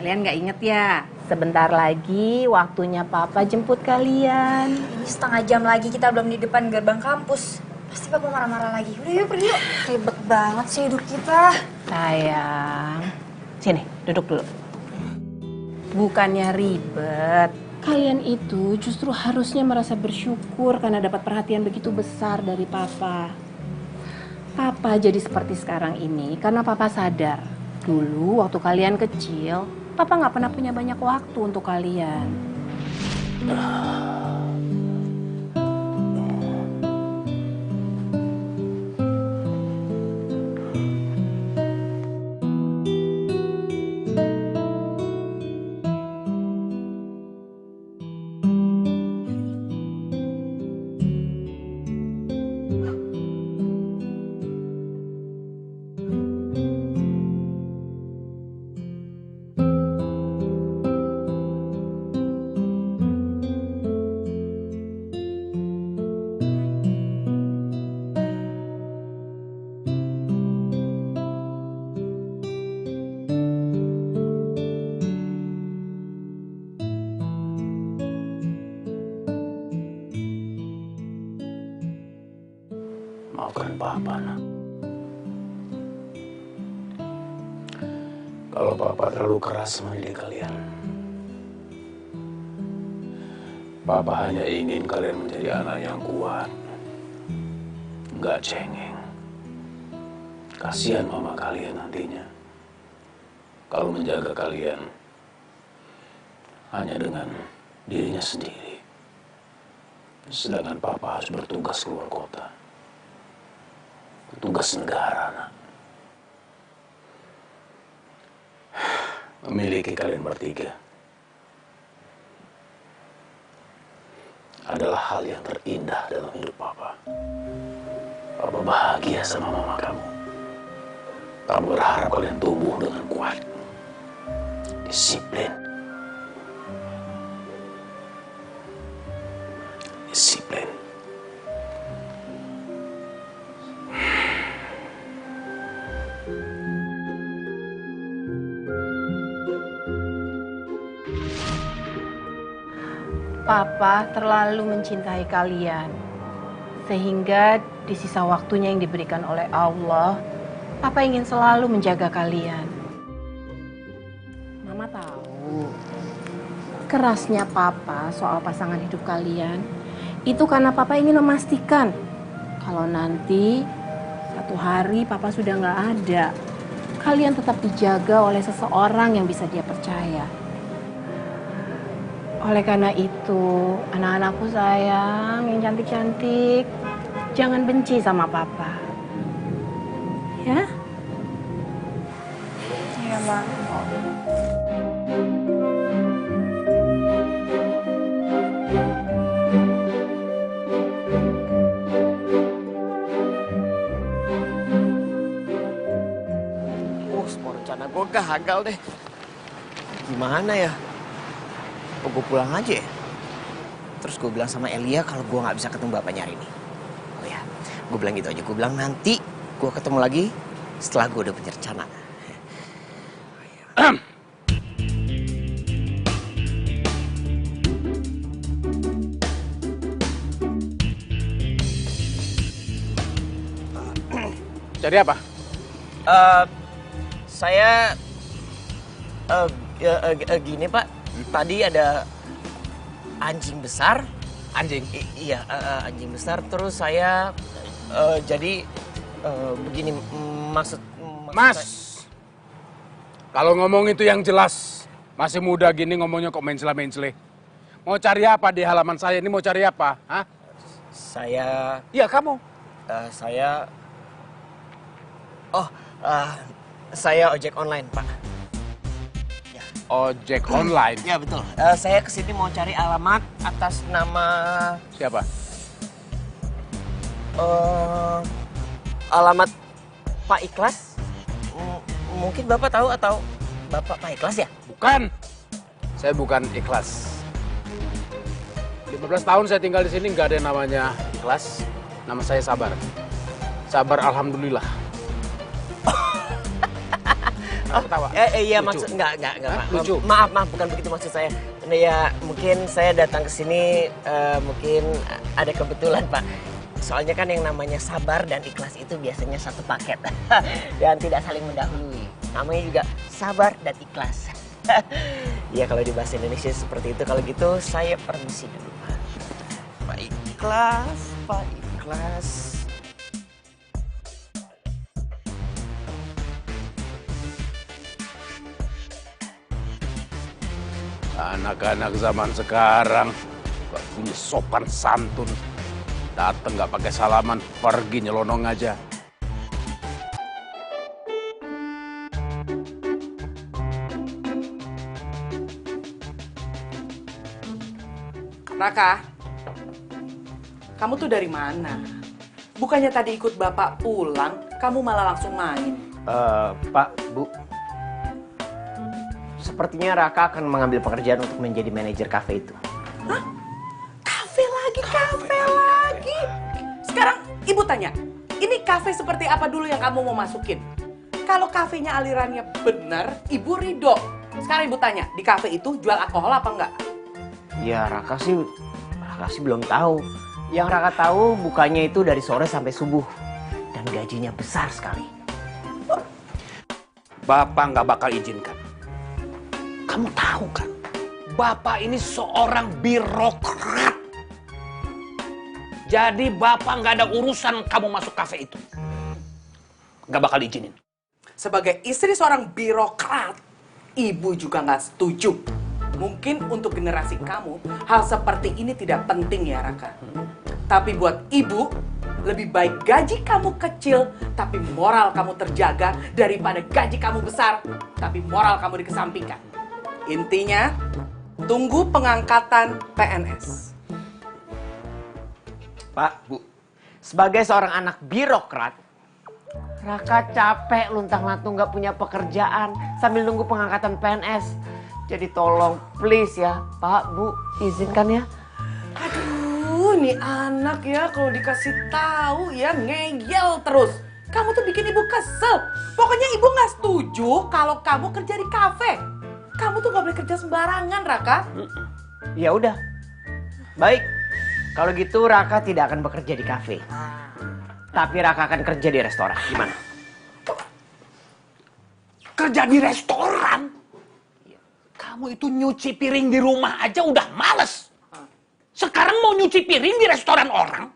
Kalian gak inget ya? Sebentar lagi waktunya Papa jemput kalian. Ini setengah jam lagi kita belum di depan gerbang kampus. Pasti Papa marah-marah lagi. Udah yuk pergi yuk. Ribet banget sih hidup kita. Sayang, sini duduk dulu. Bukannya ribet. Kalian itu justru harusnya merasa bersyukur karena dapat perhatian begitu besar dari Papa. Papa jadi seperti sekarang ini karena Papa sadar. Dulu waktu kalian kecil, Papa nggak pernah punya banyak waktu untuk kalian. Maafkan Papa, nak. Kalau Papa terlalu keras mendidik kalian. Papa hanya ingin kalian menjadi anak yang kuat. Nggak cengeng. Kasihan mama kalian nantinya. Kalau menjaga kalian hanya dengan dirinya sendiri. Sedangkan Papa harus bertugas keluar kota. Tugas negara, nak. Memiliki kalian bertiga adalah hal yang terindah dalam hidup Papa. Papa bahagia sama mama kamu. Papa berharap kalian tumbuh dengan kuat, disiplin. Papa terlalu mencintai kalian. Sehingga di sisa waktunya yang diberikan oleh Allah, Papa ingin selalu menjaga kalian. Mama tahu, kerasnya Papa soal pasangan hidup kalian, itu karena Papa ingin memastikan kalau nanti satu hari Papa sudah nggak ada, kalian tetap dijaga oleh seseorang yang bisa dia percaya. Oleh karena itu, anak-anakku sayang, yang cantik-cantik, jangan benci sama Papa. Ya? Iya, Bang. Semua rencana gue gagal deh. Gimana ya? Apa gue pulang aja ya? Terus gue bilang sama Elia kalau gue nggak bisa ketemu bapaknya hari ini. Oh ya, gue bilang gitu aja. Gue bilang nanti gue ketemu lagi setelah gue udah punya rencana. Jadi apa? Saya gini Pak, tadi ada anjing besar. Anjing? Iya, anjing besar. Terus saya jadi begini maksud Mas, kalau ngomong itu yang jelas. Masih muda gini ngomongnya kok mencela-mencele. Mau cari apa di halaman saya ini? Mau cari apa? Hah? Saya... Iya, kamu. Saya ojek online, Pak. Ya. Ojek online? Ya, betul. Saya kesini mau cari alamat atas nama... Siapa? Alamat Pak Ikhlas. Mungkin Bapak tahu atau Bapak Pak Ikhlas ya? Bukan. Saya bukan Ikhlas. 15 tahun saya tinggal di sini nggak ada yang namanya Ikhlas. Nama saya Sabar. Sabar alhamdulillah. Ketawa. Iya maksud enggak Pak. Lucu. Maaf bukan begitu maksud saya. Ya mungkin saya datang ke sini mungkin ada kebetulan Pak. Soalnya kan yang namanya Sabar dan Ikhlas itu biasanya satu paket dan tidak saling mendahului. Namanya juga Sabar dan Ikhlas. Ya kalau di bahasa Indonesia seperti itu. Kalau gitu saya permisi dulu Pak. Pak Ikhlas, Pak Ikhlas. Anak-anak zaman sekarang gak punya sopan santun. Dateng gak pakai salaman, pergi nyelonong aja. Raka, kamu tuh dari mana? Bukannya tadi ikut bapak pulang, kamu malah langsung main. Pak, Bu. Sepertinya Raka akan mengambil pekerjaan untuk menjadi manajer kafe itu. Hah? Kafe lagi? Sekarang ibu tanya, ini kafe seperti apa dulu yang kamu mau masukin? Kalau kafenya alirannya benar, ibu ridho. Sekarang ibu tanya, di kafe itu jual alkohol apa enggak? Ya Raka sih belum tahu. Yang Raka tahu bukanya itu dari sore sampai subuh. Dan gajinya besar sekali. Bapak nggak bakal izinkan. Kamu tahu kan, Bapak ini seorang birokrat. Jadi Bapak nggak ada urusan kamu masuk kafe itu. Nggak bakal izinin. Sebagai istri seorang birokrat, ibu juga nggak setuju. Mungkin untuk generasi kamu, hal seperti ini tidak penting ya Raka. Tapi buat ibu, lebih baik gaji kamu kecil, tapi moral kamu terjaga, daripada gaji kamu besar, tapi moral kamu dikesampingkan. Intinya, tunggu pengangkatan PNS. Pak, Bu, sebagai seorang anak birokrat, Raka capek luntang-lantung gak punya pekerjaan sambil nunggu pengangkatan PNS. Jadi tolong, please ya, Pak, Bu, izinkan ya. Aduh, nih anak ya kalau dikasih tahu ya ngeyel terus. Kamu tuh bikin ibu kesel. Pokoknya ibu nggak setuju kalau kamu kerja di kafe. Kamu tuh nggak boleh kerja sembarangan, Raka. Ya udah, Baik, kalau gitu Raka tidak akan bekerja di kafe. Tapi Raka akan kerja di restoran. Gimana? Kerja di restoran? Kamu itu nyuci piring di rumah aja udah males. Sekarang mau nyuci piring di restoran orang?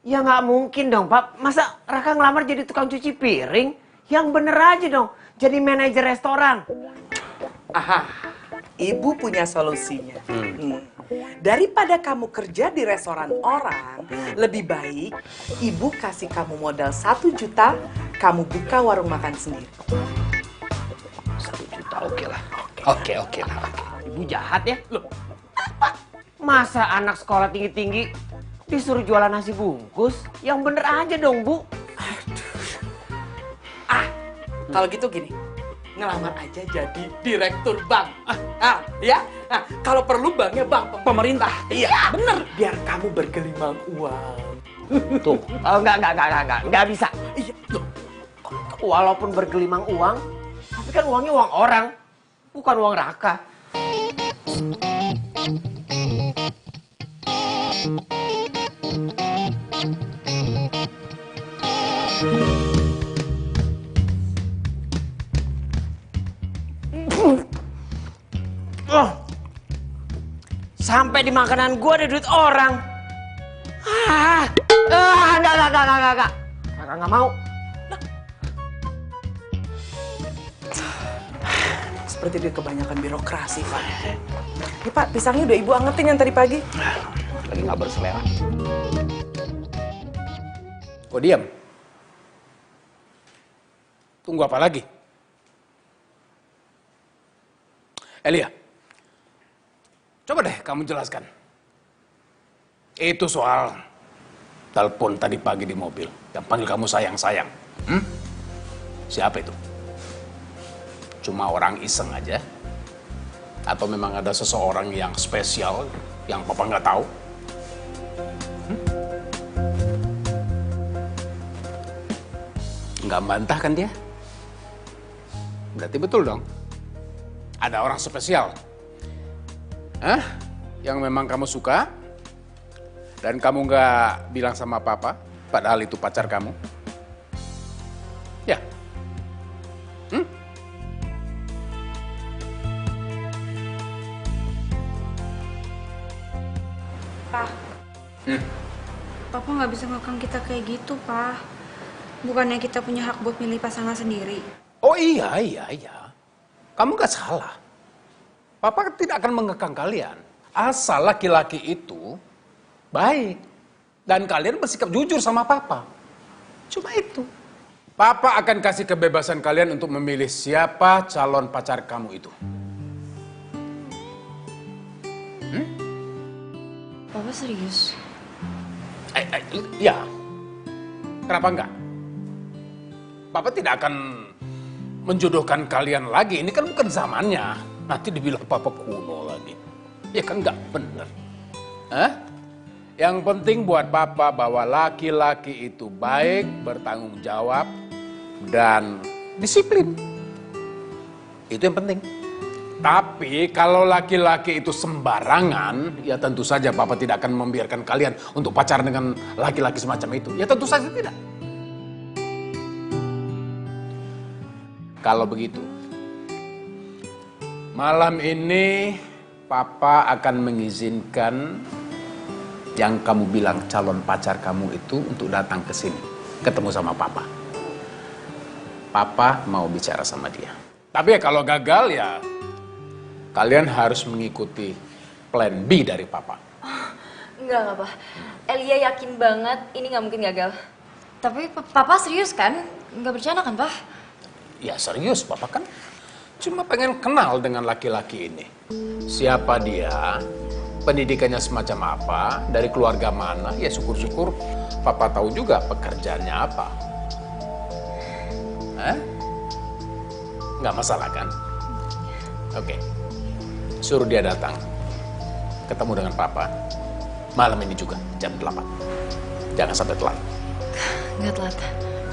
Ya nggak mungkin dong, Pak. Masa Raka ngelamar jadi tukang cuci piring? Yang bener aja dong, jadi manajer restoran. Aha, ibu punya solusinya. Daripada kamu kerja di restoran orang, lebih baik ibu kasih kamu modal 1 juta, kamu buka warung makan sendiri. 1 juta, oke lah. Oke lah. Ibu jahat ya? Loh, apa? Masa anak sekolah tinggi-tinggi disuruh jualan nasi bungkus? Yang bener aja dong, Bu. Kalau gitu gini, ngelamar aja jadi direktur bank. Ya. Nah, kalau perlu banknya bank pemerintah. Iya, bener. Biar kamu bergelimang uang. Tuh, enggak bisa. Iya, loh. Walaupun bergelimang uang, tapi kan uangnya uang orang, bukan uang Raka. Sampai di makanan gua ada duit orang. Enggak. Kakak nggak mau. Seperti dia kebanyakan birokrasi, Pak. Ini Pak, pisangnya udah ibu angetin yang tadi pagi. Lagi nggak berselera. Kok diam? Tunggu apa lagi? Elia, coba deh kamu jelaskan. Itu soal telepon tadi pagi di mobil yang panggil kamu sayang-sayang. Siapa itu? Cuma orang iseng aja? Atau memang ada seseorang yang spesial yang papa nggak tahu? Nggak bantah kan dia? Berarti betul dong. Ada orang spesial. Yang memang kamu suka dan kamu nggak bilang sama papa, padahal itu pacar kamu. Ya. Pak. Papa nggak bisa ngekang kita kayak gitu, Pak. Bukannya kita punya hak buat milih pasangan sendiri. Oh iya. Kamu nggak salah. Papa tidak akan mengekang kalian. Asal laki-laki itu baik. Dan kalian bersikap jujur sama papa. Cuma itu. Papa akan kasih kebebasan kalian untuk memilih siapa calon pacar kamu itu. Papa serius? Ya. Kenapa enggak? Papa tidak akan menjodohkan kalian lagi. Ini kan bukan zamannya. Nanti dibilang papa kuno lagi. Ya kan enggak bener. Yang penting buat papa bahwa laki-laki itu baik, bertanggung jawab, dan disiplin. Itu yang penting. Tapi kalau laki-laki itu sembarangan, ya tentu saja papa tidak akan membiarkan kalian untuk pacaran dengan laki-laki semacam itu. Ya tentu saja tidak. Kalau begitu, malam ini papa akan mengizinkan yang kamu bilang calon pacar kamu itu untuk datang ke sini, ketemu sama papa. Papa mau bicara sama dia. Tapi ya kalau gagal ya kalian harus mengikuti plan B dari papa. Enggak, Pak. Elia yakin banget ini nggak mungkin gagal. Tapi Papa serius kan? Nggak bercanda kan, Pak? Ya serius, papa kan cuma pengen kenal dengan laki-laki ini. Siapa dia, pendidikannya semacam apa, dari keluarga mana, ya syukur-syukur papa tahu juga pekerjaannya apa. Nggak masalah kan? Oke. Suruh dia datang, ketemu dengan papa, malam ini juga, jam 8. Jangan sampai telat. Nggak telat.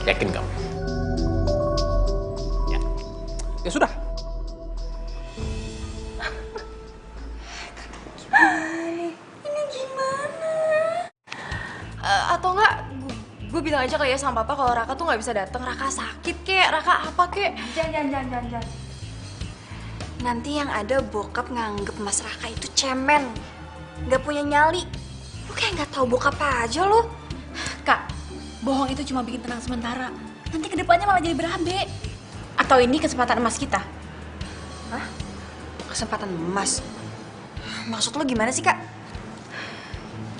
Yakin kamu? Ya sudah. Ini atau enggak gue bilang aja kali ya sama papa kalau Raka tuh nggak bisa datang. Raka sakit kek, Raka apa kek? Jangan. Nanti yang ada bokap nganggep Mas Raka itu cemen, nggak punya nyali. Lu kayak nggak tahu bokap aja lo. Kak, bohong itu cuma bikin tenang sementara. Nanti kedepannya malah jadi berabe. Atau ini kesempatan emas kita? Hah? Kesempatan emas? Maksud lo gimana sih, Kak?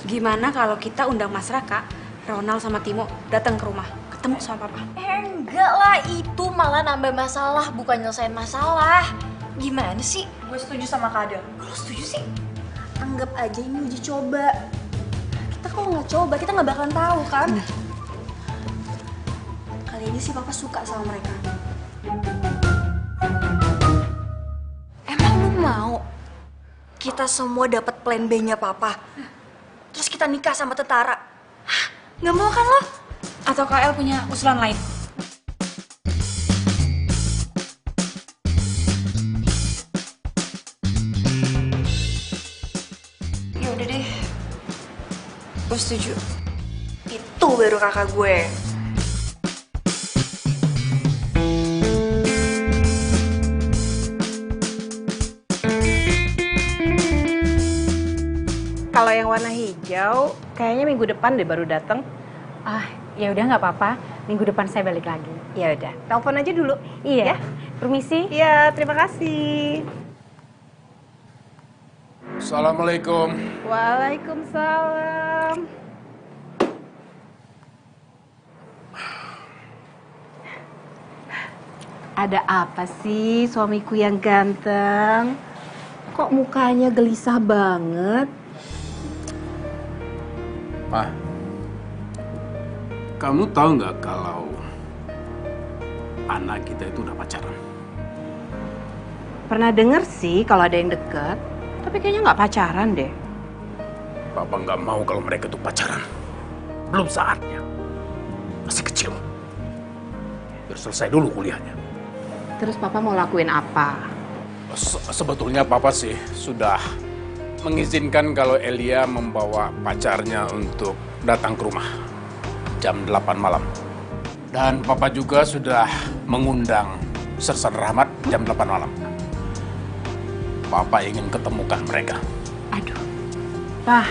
Gimana kalau kita undang Mas Raka, Ronald sama Timo datang ke rumah, ketemu sama papa? Enggak lah, itu malah nambah masalah, bukan nyelesain masalah. Gimana sih? Gue setuju sama Kak Adel. Kalau setuju sih, anggap aja ini uji coba. Kita kalau nggak coba, kita nggak bakalan tahu kan? Kali ini sih papa suka sama mereka. Emang lu mau kita semua dapat plan B-nya papa? Terus kita nikah sama tentara? Hah? Nggak mau kan lo? Atau KL punya usulan lain? Ya udah deh, gue setuju. Itu baru kakak gue. Kalau yang warna hijau, kayaknya minggu depan deh baru datang. Ah, ya udah nggak apa-apa. Minggu depan saya balik lagi. Ya udah, telepon aja dulu. Iya. Ya? Permisi. Iya, terima kasih. Assalamualaikum. Waalaikumsalam. Ada apa sih suamiku yang ganteng? Kok mukanya gelisah banget? Ma, kamu tahu nggak kalau anak kita itu udah pacaran? Pernah denger sih kalau ada yang deket, tapi kayaknya nggak pacaran deh. Papa nggak mau kalau mereka itu pacaran. Belum saatnya. Masih kecil. Biar selesai dulu kuliahnya. Terus papa mau lakuin apa? Sebetulnya papa sih sudah mengizinkan kalau Elia membawa pacarnya untuk datang ke rumah jam 8 malam. Dan papa juga sudah mengundang Sersan Rahmat jam 8 malam. Papa ingin ketemukan mereka. Aduh, Pak,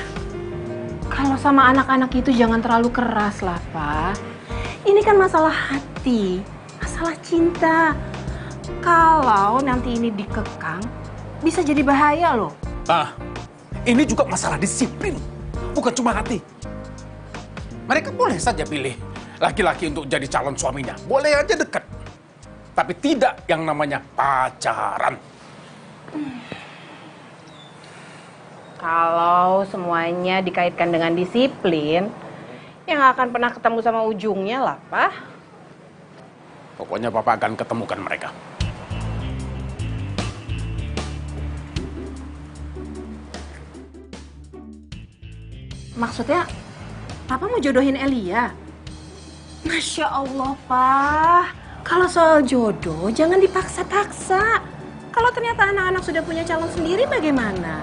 kalau sama anak-anak itu jangan terlalu keras lah, Pak. Ini kan masalah hati, masalah cinta. Kalau nanti ini dikekang, bisa jadi bahaya loh. Nah, ini juga masalah disiplin, bukan cuma hati. Mereka boleh saja pilih laki-laki untuk jadi calon suaminya. Boleh aja dekat. Tapi tidak yang namanya pacaran. Kalau semuanya dikaitkan dengan disiplin, ya nggak akan pernah ketemu sama ujungnya lah, Pak. Pokoknya Papa akan ketemukan mereka. Maksudnya, Papa mau jodohin Elia? Masya Allah, Pak. Kalau soal jodoh, jangan dipaksa-paksa. Kalau ternyata anak-anak sudah punya calon sendiri, bagaimana?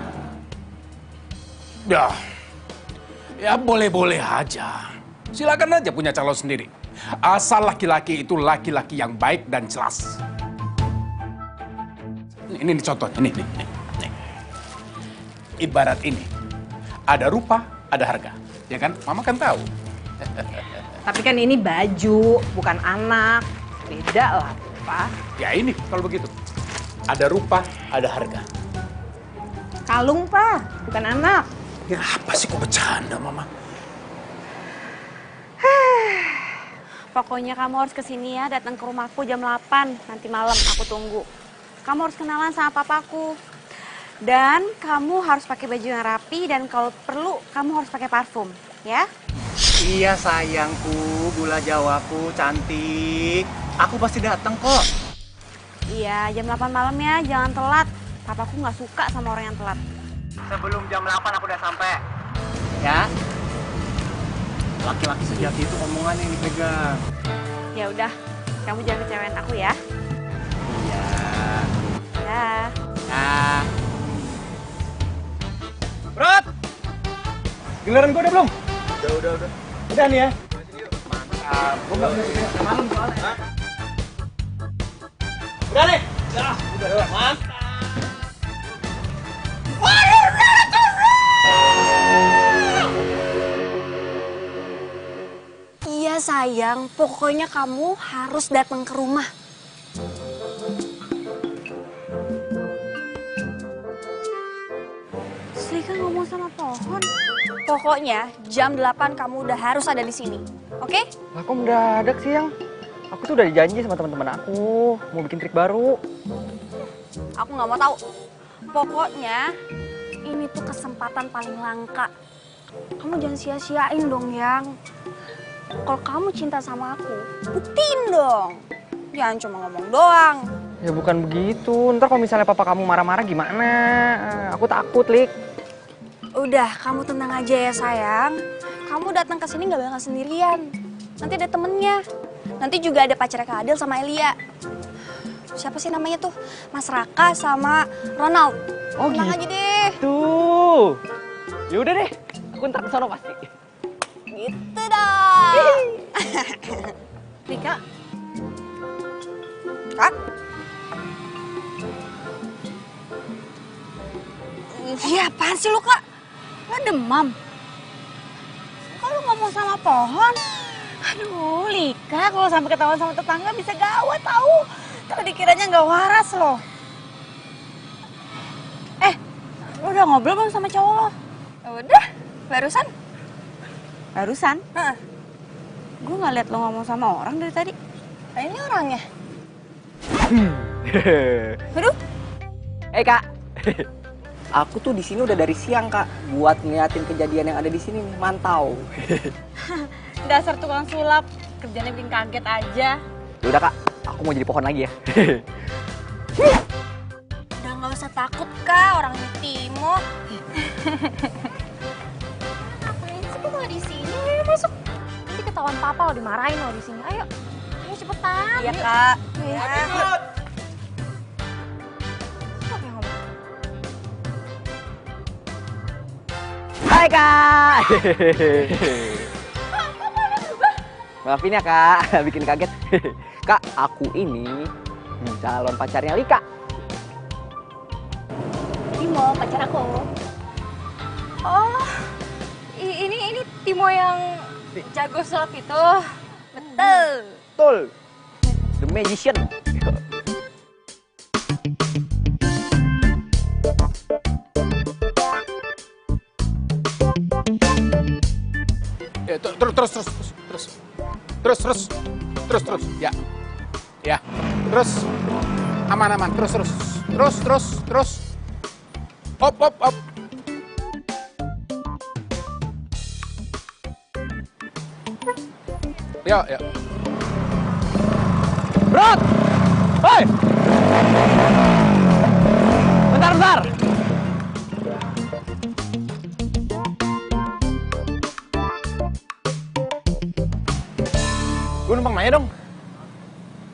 Ya boleh-boleh aja. Silakan aja punya calon sendiri. Asal laki-laki itu laki-laki yang baik dan jelas. Ini contohnya, nih. Ibarat ini, ada rupa, ada harga. Ya kan? Mama kan tahu. Tapi kan ini baju, bukan anak. Beda lah, Pak. Ya ini, kalau begitu. Ada rupa, ada harga. Kalung, Pak. Bukan anak. Ya apa sih kok bercanda, Mama? Pokoknya kamu harus kesini ya, datang ke rumahku jam 8 nanti malam, aku tunggu. Kamu harus kenalan sama papaku. Dan kamu harus pakai baju yang rapi dan kalau perlu kamu harus pakai parfum, ya? Iya sayangku, gula jawaku, cantik. Aku pasti datang kok. Iya, jam 8 malam ya, jangan telat. Papaku nggak suka sama orang yang telat. Sebelum jam 8 aku udah sampai. Ya. Laki-laki sejati itu omongan yang dipegang. Ya udah, kamu jangan kecewain aku ya. Iya. Ya. Nah. Brat! Giliran gue udah belum? Udah. Udah nih ya. Mantap. Gue nggak punya tiket malam soalnya. Udah nih. Udah. Mantap. Iya sayang, pokoknya kamu harus datang ke rumah. Selika ngomong sama pohon. Pokoknya jam 8 kamu udah harus ada di sini, oke? Lah kok mendadak sih yang? Aku tuh udah dijanji sama teman-teman aku mau bikin trik baru. Aku nggak mau tahu. Pokoknya ini tuh kesempatan paling langka. Kamu jangan sia-siain dong, Yang. Kalau kamu cinta sama aku, buktiin dong. Jangan cuma ngomong doang. Ya bukan begitu. Ntar kalau misalnya papa kamu marah-marah gimana? Aku takut, Lik. Udah, kamu tenang aja ya sayang. Kamu datang ke sini nggak bakal sendirian. Nanti ada temennya. Nanti juga ada pacarnya Kak Adel sama Elia. Siapa sih namanya tuh? Mas Raka sama Ronald. Oh tenang aja deh. Tuh. Ya udah deh. Aku ntar kesana pasti. Gitu dong. Rika. Kak? Iya, apaan sih lu, Kak? Lo demam? Kok lu ngomong sama pohon? Aduh, Lika, kalau sampai ketahuan sama tetangga bisa gawat tahu. Kalau dikiranya nggak waras loh. Lu udah ngobrol belum sama cowok lo? Udah, barusan. Barusan? Gue nggak lihat lo ngomong sama orang dari tadi. Nah, ini orangnya. Aduh. Kak. Aku tuh di sini udah dari siang, Kak, buat ngeliatin kejadian yang ada di sini nih, mantau. Dasar tukang sulap, kerjanya bikin kaget aja. Udah, Kak, aku mau jadi pohon lagi ya. Udah nggak usah takut, Kak, orangnya Timo. Ngapain sih kok malah di sini? Ayo masuk. Nanti ketahuan papa lo dimarahin lo di sini. Ayo. Ayo cepetan. Iya, yuk. Kak. Iya. Hai, Kak. Maafin ya, Kak, bikin kaget. Kak, aku ini calon pacarnya Lika. Timo, pacar aku. Oh, ini Timo yang jago sulap itu. Betul. Betul. The Magician. Ya, terus. Ya. Terus. Aman. Terus. Op. Ya. Bro! Hoi! Bentar. Gue numpang nanya dong.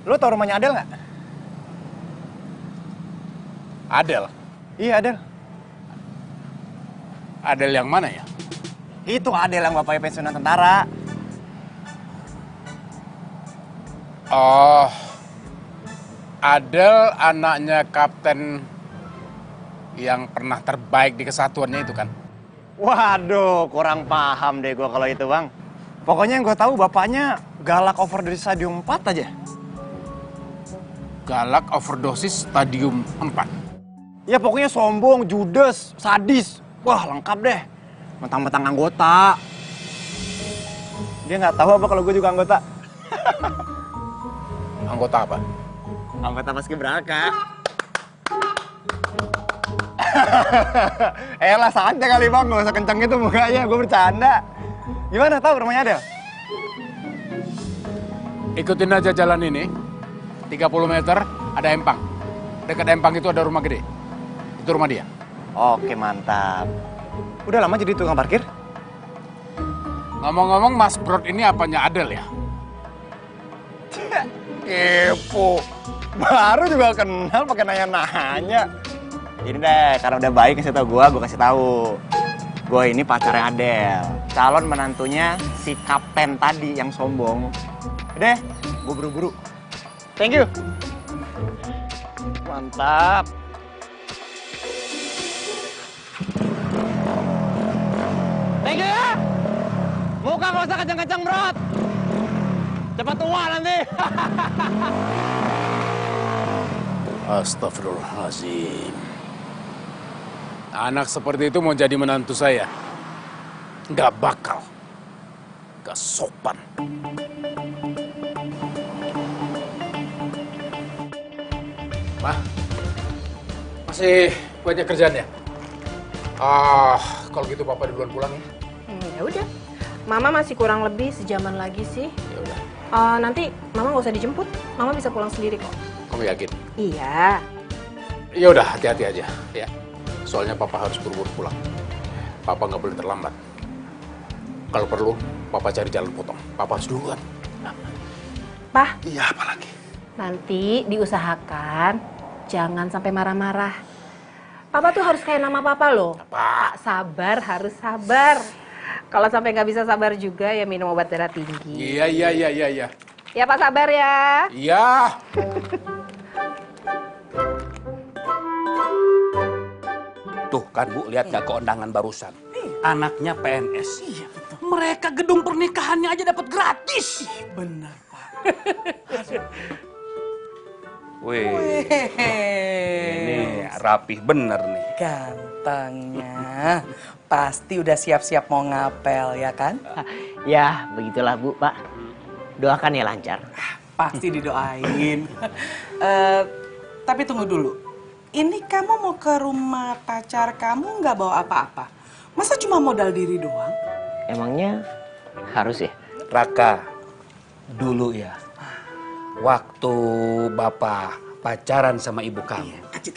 Lo tau rumahnya Adel nggak? Adel. Iya, Adel. Adel yang mana ya? Itu Adel yang bapaknya pensiunan tentara. Oh, Adel anaknya kapten yang pernah terbaik di kesatuannya itu kan? Waduh, kurang paham deh gue kalau itu, Bang. Pokoknya yang gue tahu bapaknya galak overdosis stadium 4 aja. Galak overdosis stadium 4? Ya pokoknya sombong, judes, sadis. Wah, lengkap deh. Mentang-mentang anggota. Dia nggak tahu apa kalau gue juga anggota. Anggota apa? Anggota Paskibraka. Elah, santai kali, Bang. Gak usah kenceng gitu mukanya, gue bercanda. Gimana, tahu rumahnya Adel? Ikutin aja jalan ini. 30 meter ada empang. Dekat empang itu ada rumah gede. Itu rumah dia. Oke, mantap. Udah lama jadi tukang parkir? Ngomong-ngomong, Mas Brod ini apanya Adel ya? Kepo. Baru juga kenal pakai nanya-nanya. Ini deh, karena udah baik kasih tau gue kasih tahu. Gue ini pacarnya Adel, calon menantunya si kapten tadi yang sombong. Udah, gue buru-buru. Thank you. Mantap. Thank you ya. Muka gak usah kencang-kencang, bro. Cepat tua nanti. Astagfirullahaladzim. Anak seperti itu mau jadi menantu saya? Nggak bakal. Nggak sopan. Ma, masih banyak kerjaan ya? Kalau gitu Papa duluan pulang ya? Ya udah. Mama masih kurang lebih sejaman lagi sih. Ya udah. Nanti Mama nggak usah dijemput. Mama bisa pulang sendiri kok. Kamu yakin? Iya. Ya udah, hati-hati aja ya. Soalnya Papa harus buru-buru pulang. Papa nggak boleh terlambat. Kalau perlu, Papa cari jalan potong. Papa harus duluan. Pak. Iya, apa lagi? Nanti diusahakan jangan sampai marah-marah. Papa tuh harus kayak nama Papa loh. Pak sabar, harus sabar. Kalau sampai nggak bisa sabar juga ya minum obat darah tinggi. Iya. Ya Pak sabar ya. Iya. Tuh kan Bu, lihat gak keundangan barusan? Anaknya PNS. Iya betul. Mereka gedung pernikahannya aja dapat gratis. Benar, Pak. Wih, ini rapih bener nih. Gantengnya. Pasti udah siap-siap mau ngapel, ya kan? Ya, begitulah Bu, Pak. Doakan ya lancar. Pasti didoain. Tapi tunggu dulu. Ini kamu mau ke rumah pacar kamu nggak bawa apa-apa? Masa cuma modal diri doang? Emangnya harus ya? Raka, dulu ya, waktu Bapak pacaran sama ibu kamu. Kasih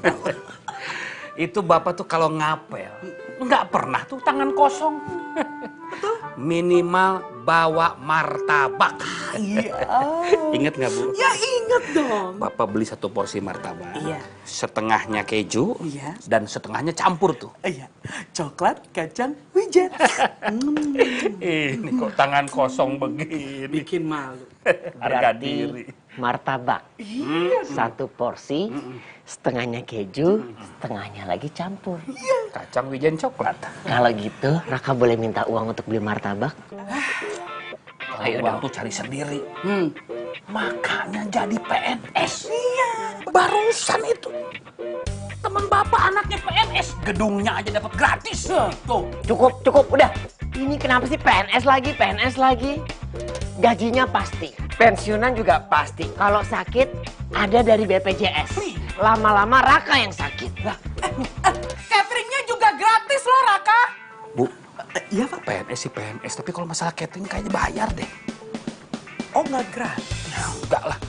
tahu. Itu Bapak tuh kalau ngapel, nggak pernah tuh tangan kosong. Minimal bawa martabak. Iya. Ingat nggak Bu? Ya inget dong. Bapak beli 1 porsi martabak. Iya. Setengahnya keju. Iya. Dan setengahnya campur tuh. Iya. Coklat, kacang, wijen. Ini kok tangan kosong begini. Bikin malu. Harga diri. Martabak. 1 porsi, setengahnya keju, setengahnya lagi campur. Kacang wijen coklat. Kalau gitu, Raka boleh minta uang untuk beli martabak? Ayo uang tuh cari sendiri. Makanya jadi PNS. Iya. Barusan itu. Teman Bapak anaknya PNS. Gedungnya aja dapat gratis. Tuh. Cukup, udah. Ini kenapa sih PNS lagi? Gajinya pasti. Pensiunan juga pasti. Kalau sakit, ada dari BPJS. Lama-lama Raka yang sakit. Cateringnya juga gratis loh, Raka. Bu, iya Pak. PNS sih PNS, tapi kalau masalah catering kayaknya bayar deh. Oh, nggak gratis? Ya, enggak lah.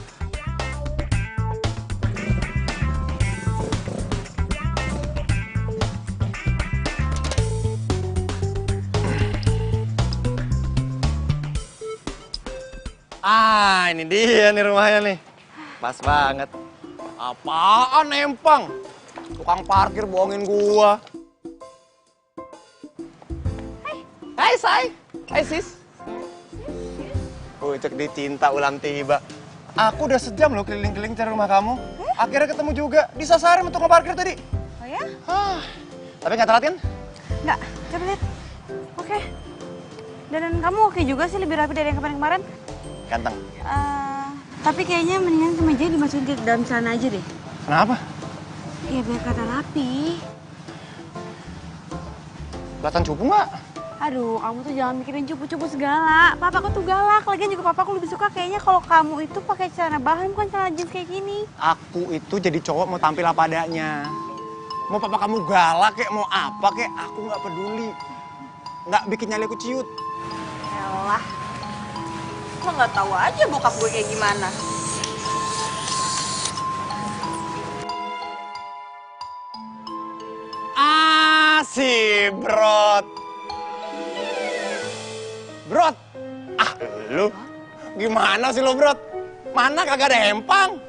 Ini dia nih rumahnya nih. Pas banget. Apaan Empang? Tukang parkir bohongin gua. Hai Say. Hai Sis. Cek dicinta ulang tiba. Aku udah sejam loh keliling-keliling cari rumah kamu. Akhirnya ketemu juga. Disasarin untuk ngeparkir tadi. Oh ya? Tapi nggak telat kan? Nggak, coba lihat. Oke. Dan kamu oke juga sih, lebih rapi dari yang kemarin-kemarin. Ganteng. Tapi kayaknya mendingan kemeja dimasukin ke dalam sana aja deh. Kenapa? Ya biar kata rapi. Kelihatan cupu nggak? Aduh, kamu tuh jangan mikirin cupu-cupu segala. Papaku tuh galak. Lagian juga papaku lebih suka kayaknya kalau kamu itu pakai celana bahan, bukan celana jeans kayak gini. Aku itu jadi cowok mau tampil apa adanya. Mau papa kamu galak kek, mau apa kek, aku nggak peduli. Nggak bikin nyali aku ciut. Yalah. Lo nggak tahu aja bokap gue kayak gimana. Si Brot. Brot. Lu gimana sih lo, Brot? Mana kagak ada Empang?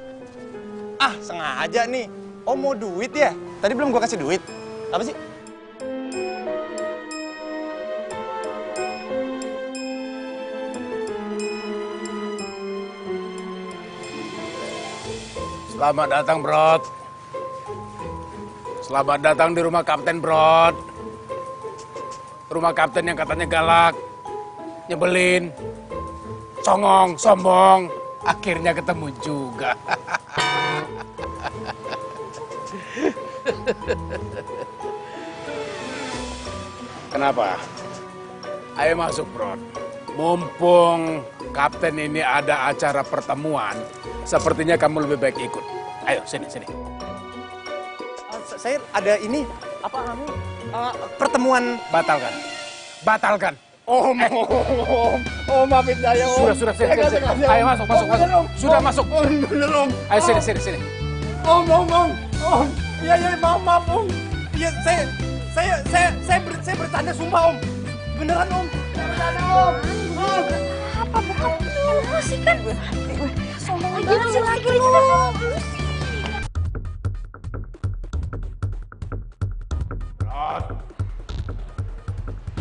Sengaja nih. Oh, mau duit ya? Tadi belum gua kasih duit. Apa sih? Selamat datang, Brod. Selamat datang di rumah Kapten, Brod. Rumah Kapten yang katanya galak, nyebelin, songong, sombong. Akhirnya ketemu juga. Kenapa? Ayo masuk, Brod. Mumpung Kapten ini ada acara pertemuan, sepertinya kamu lebih baik ikut. Ayo, sini. Saya ada ini, pertemuan. Batalkan. Om, maafin saya, Om. Sudah, sini. Ayo masuk. Sudah masuk. Bener, Om. Ayo sini. Om. Iya, maaf, Om. Iya, saya bercanda sumpah, Om. Beneran, Om. Bercanda, Om. Apa bukan dulu sih kan? Sombong aja lagi lu.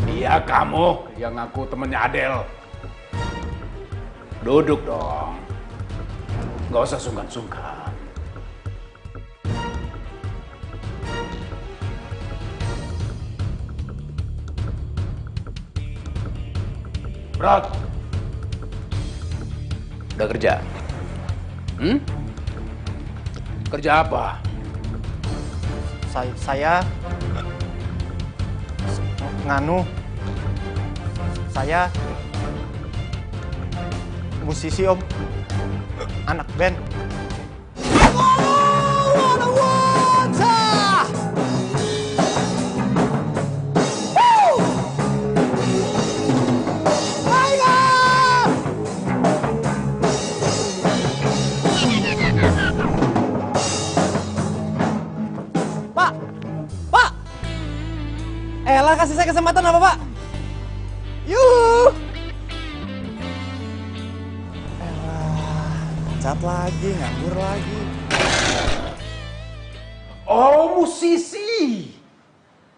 Iya, kamu yang ngaku temennya Adel. Duduk dong. Gak usah sungkan-sungkan. Brod, udah kerja? Kerja apa? Saya nganu. Saya musisi, Om. Anak band. Pak! Elah, kasih saya kesempatan apa, Pak? Yuh! Cat lagi, nganggur lagi. Oh, musisi.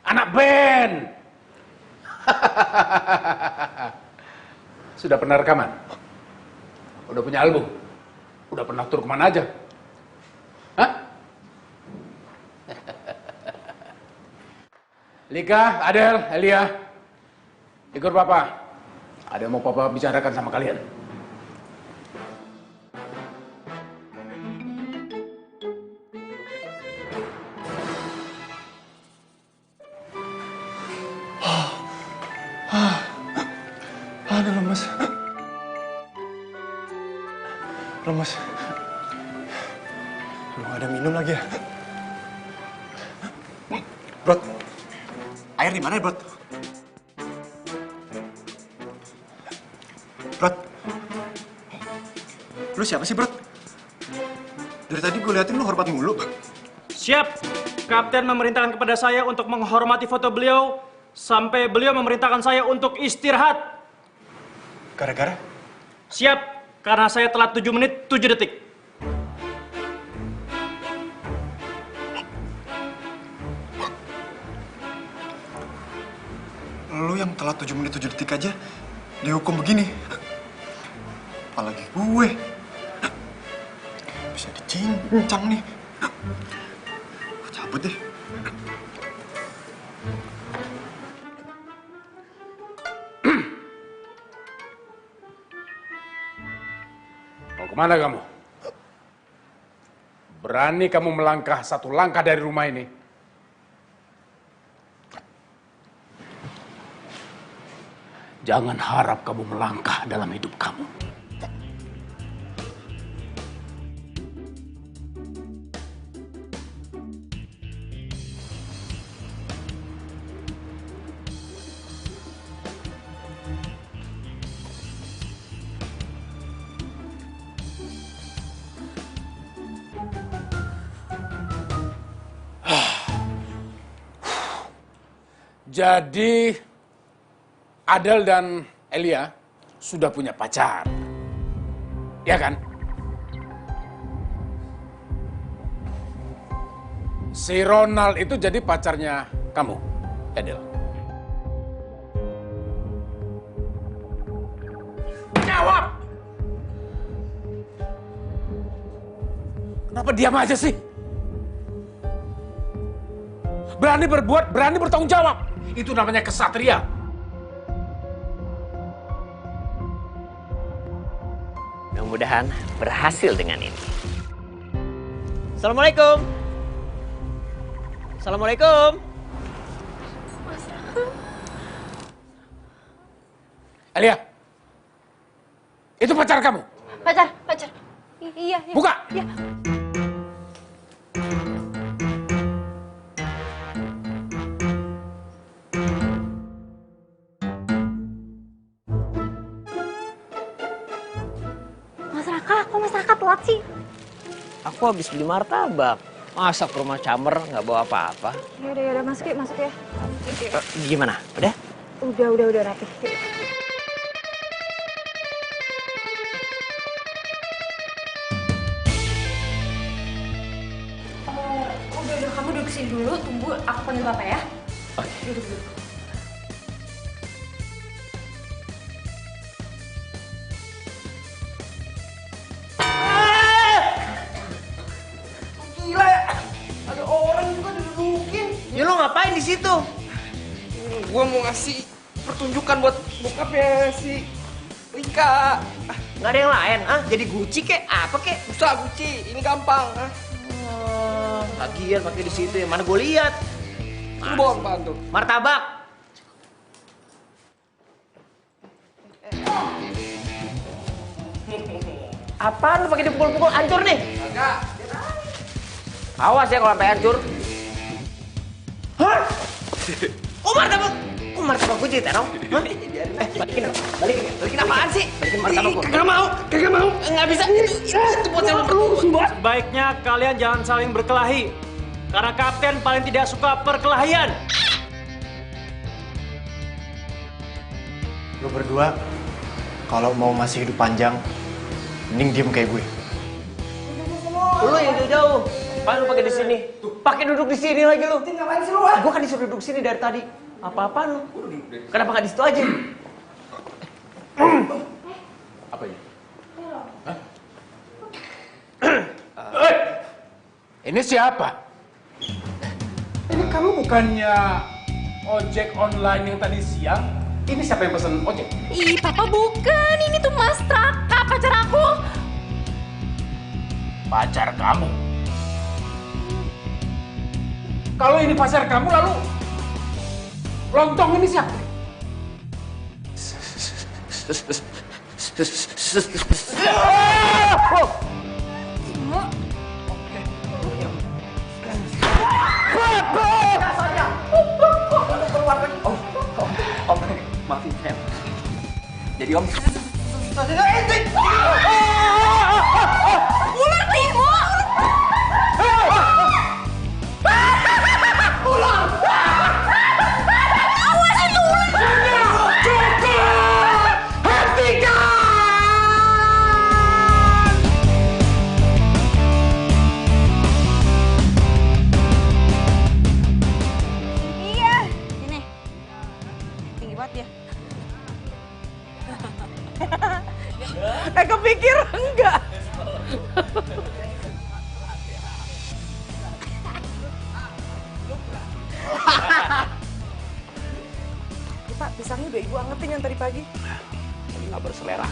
Anak band. Sudah pernah rekaman? Udah punya album? Udah pernah tur kemana aja? Hah? Lika, Adel, Elia, ikut Papa. Ada yang mau Papa bicarakan sama kalian. Aduh, lemes. Lu gak ada minum lagi ya? Brod, air di mana ya, Brod? Brod, lu siapa sih, Brod? Dari tadi gue liatin lu hormat mulu. Siap. Kapten memerintahkan kepada saya untuk menghormati foto beliau sampai beliau memerintahkan saya untuk istirahat. Gara-gara? Siap, karena saya telat 7 menit 7 detik. Lu yang telat 7 menit 7 detik aja dihukum begini. Apalagi gue. Bisa dicincang nih. Cabut deh. Mau kemana kamu? Berani kamu melangkah satu langkah dari rumah ini? Jangan harap kamu melangkah dalam hidup kamu. Jadi Adel dan Elia sudah punya pacar, ya kan? Si Ronald itu jadi pacarnya kamu, Adel. Jawab! Kenapa diam aja sih? Berani berbuat, berani bertanggung jawab. Itu namanya kesatria. Mudah-mudahan berhasil dengan ini. Assalamualaikum. Assalamualaikum. Elia, itu pacar kamu? Pacar. Iya. Buka. Iya. Mas Raka, kok Mas Raka telat sih? Aku habis beli martabak. Masa ke rumah Camer nggak bawa apa-apa? Yaudah, masuk ya. Gimana? Udah? Udah rapih. Udah, kamu duduk sini dulu, tunggu aku panggil Bapak ya. Oke. Duduk. Gila ya, ada orang juga didudukin. Ya lo ngapain di situ? Gua mau ngasih pertunjukan buat bokapnya si Rika. Nggak ada yang lain, ah? Jadi Gucci kek? Apa kek? Usah Gucci, ini gampang. Lagian pakai di situ, yang mana gue lihat? Lu bawa apaan tuh? Martabak. Apaan lu pakai dipukul-pukul? Hancur nih. Enggak. Awas ya kalau sampai hancur. Hah? Oh martabak. Oh martabak gue jadi terong. Balikin apaan sih? Balikin martabak gue. Kagak mau. Nggak bisa. Itu buat yang Sebaiknya kalian jangan saling berkelahi. Karena kapten paling tidak suka perkelahian. Lo berdua, kalau mau masih hidup panjang, mending diem kayak gue. Lu yang jauh-jauh. Apa lu pakai di sini? Pakai duduk di sini lagi lu. Ngapain sih lu? Gua kan disuruh duduk sini dari tadi. Apa-apaan lu? Kenapa nggak di situ aja? Apa ini? Ini siapa? Ini kamu bukannya ojek online yang tadi siang? Ini siapa yang pesen ojek? Ih, Papa bukan. Ini tuh Mas Raka, pacar aku. Pacar kamu? Kalau ini pacar kamu, lalu lontong ini siapa? Om, maafin saya. Jadi Om. Ular Timo! Ular! Awas itu ularnya! Cukup! Hentikan! Iya, sini. Tinggi banget ya. Kepikir enggak? Pak, pisangnya udah ibu angetin yang tadi pagi. Nggak berselera.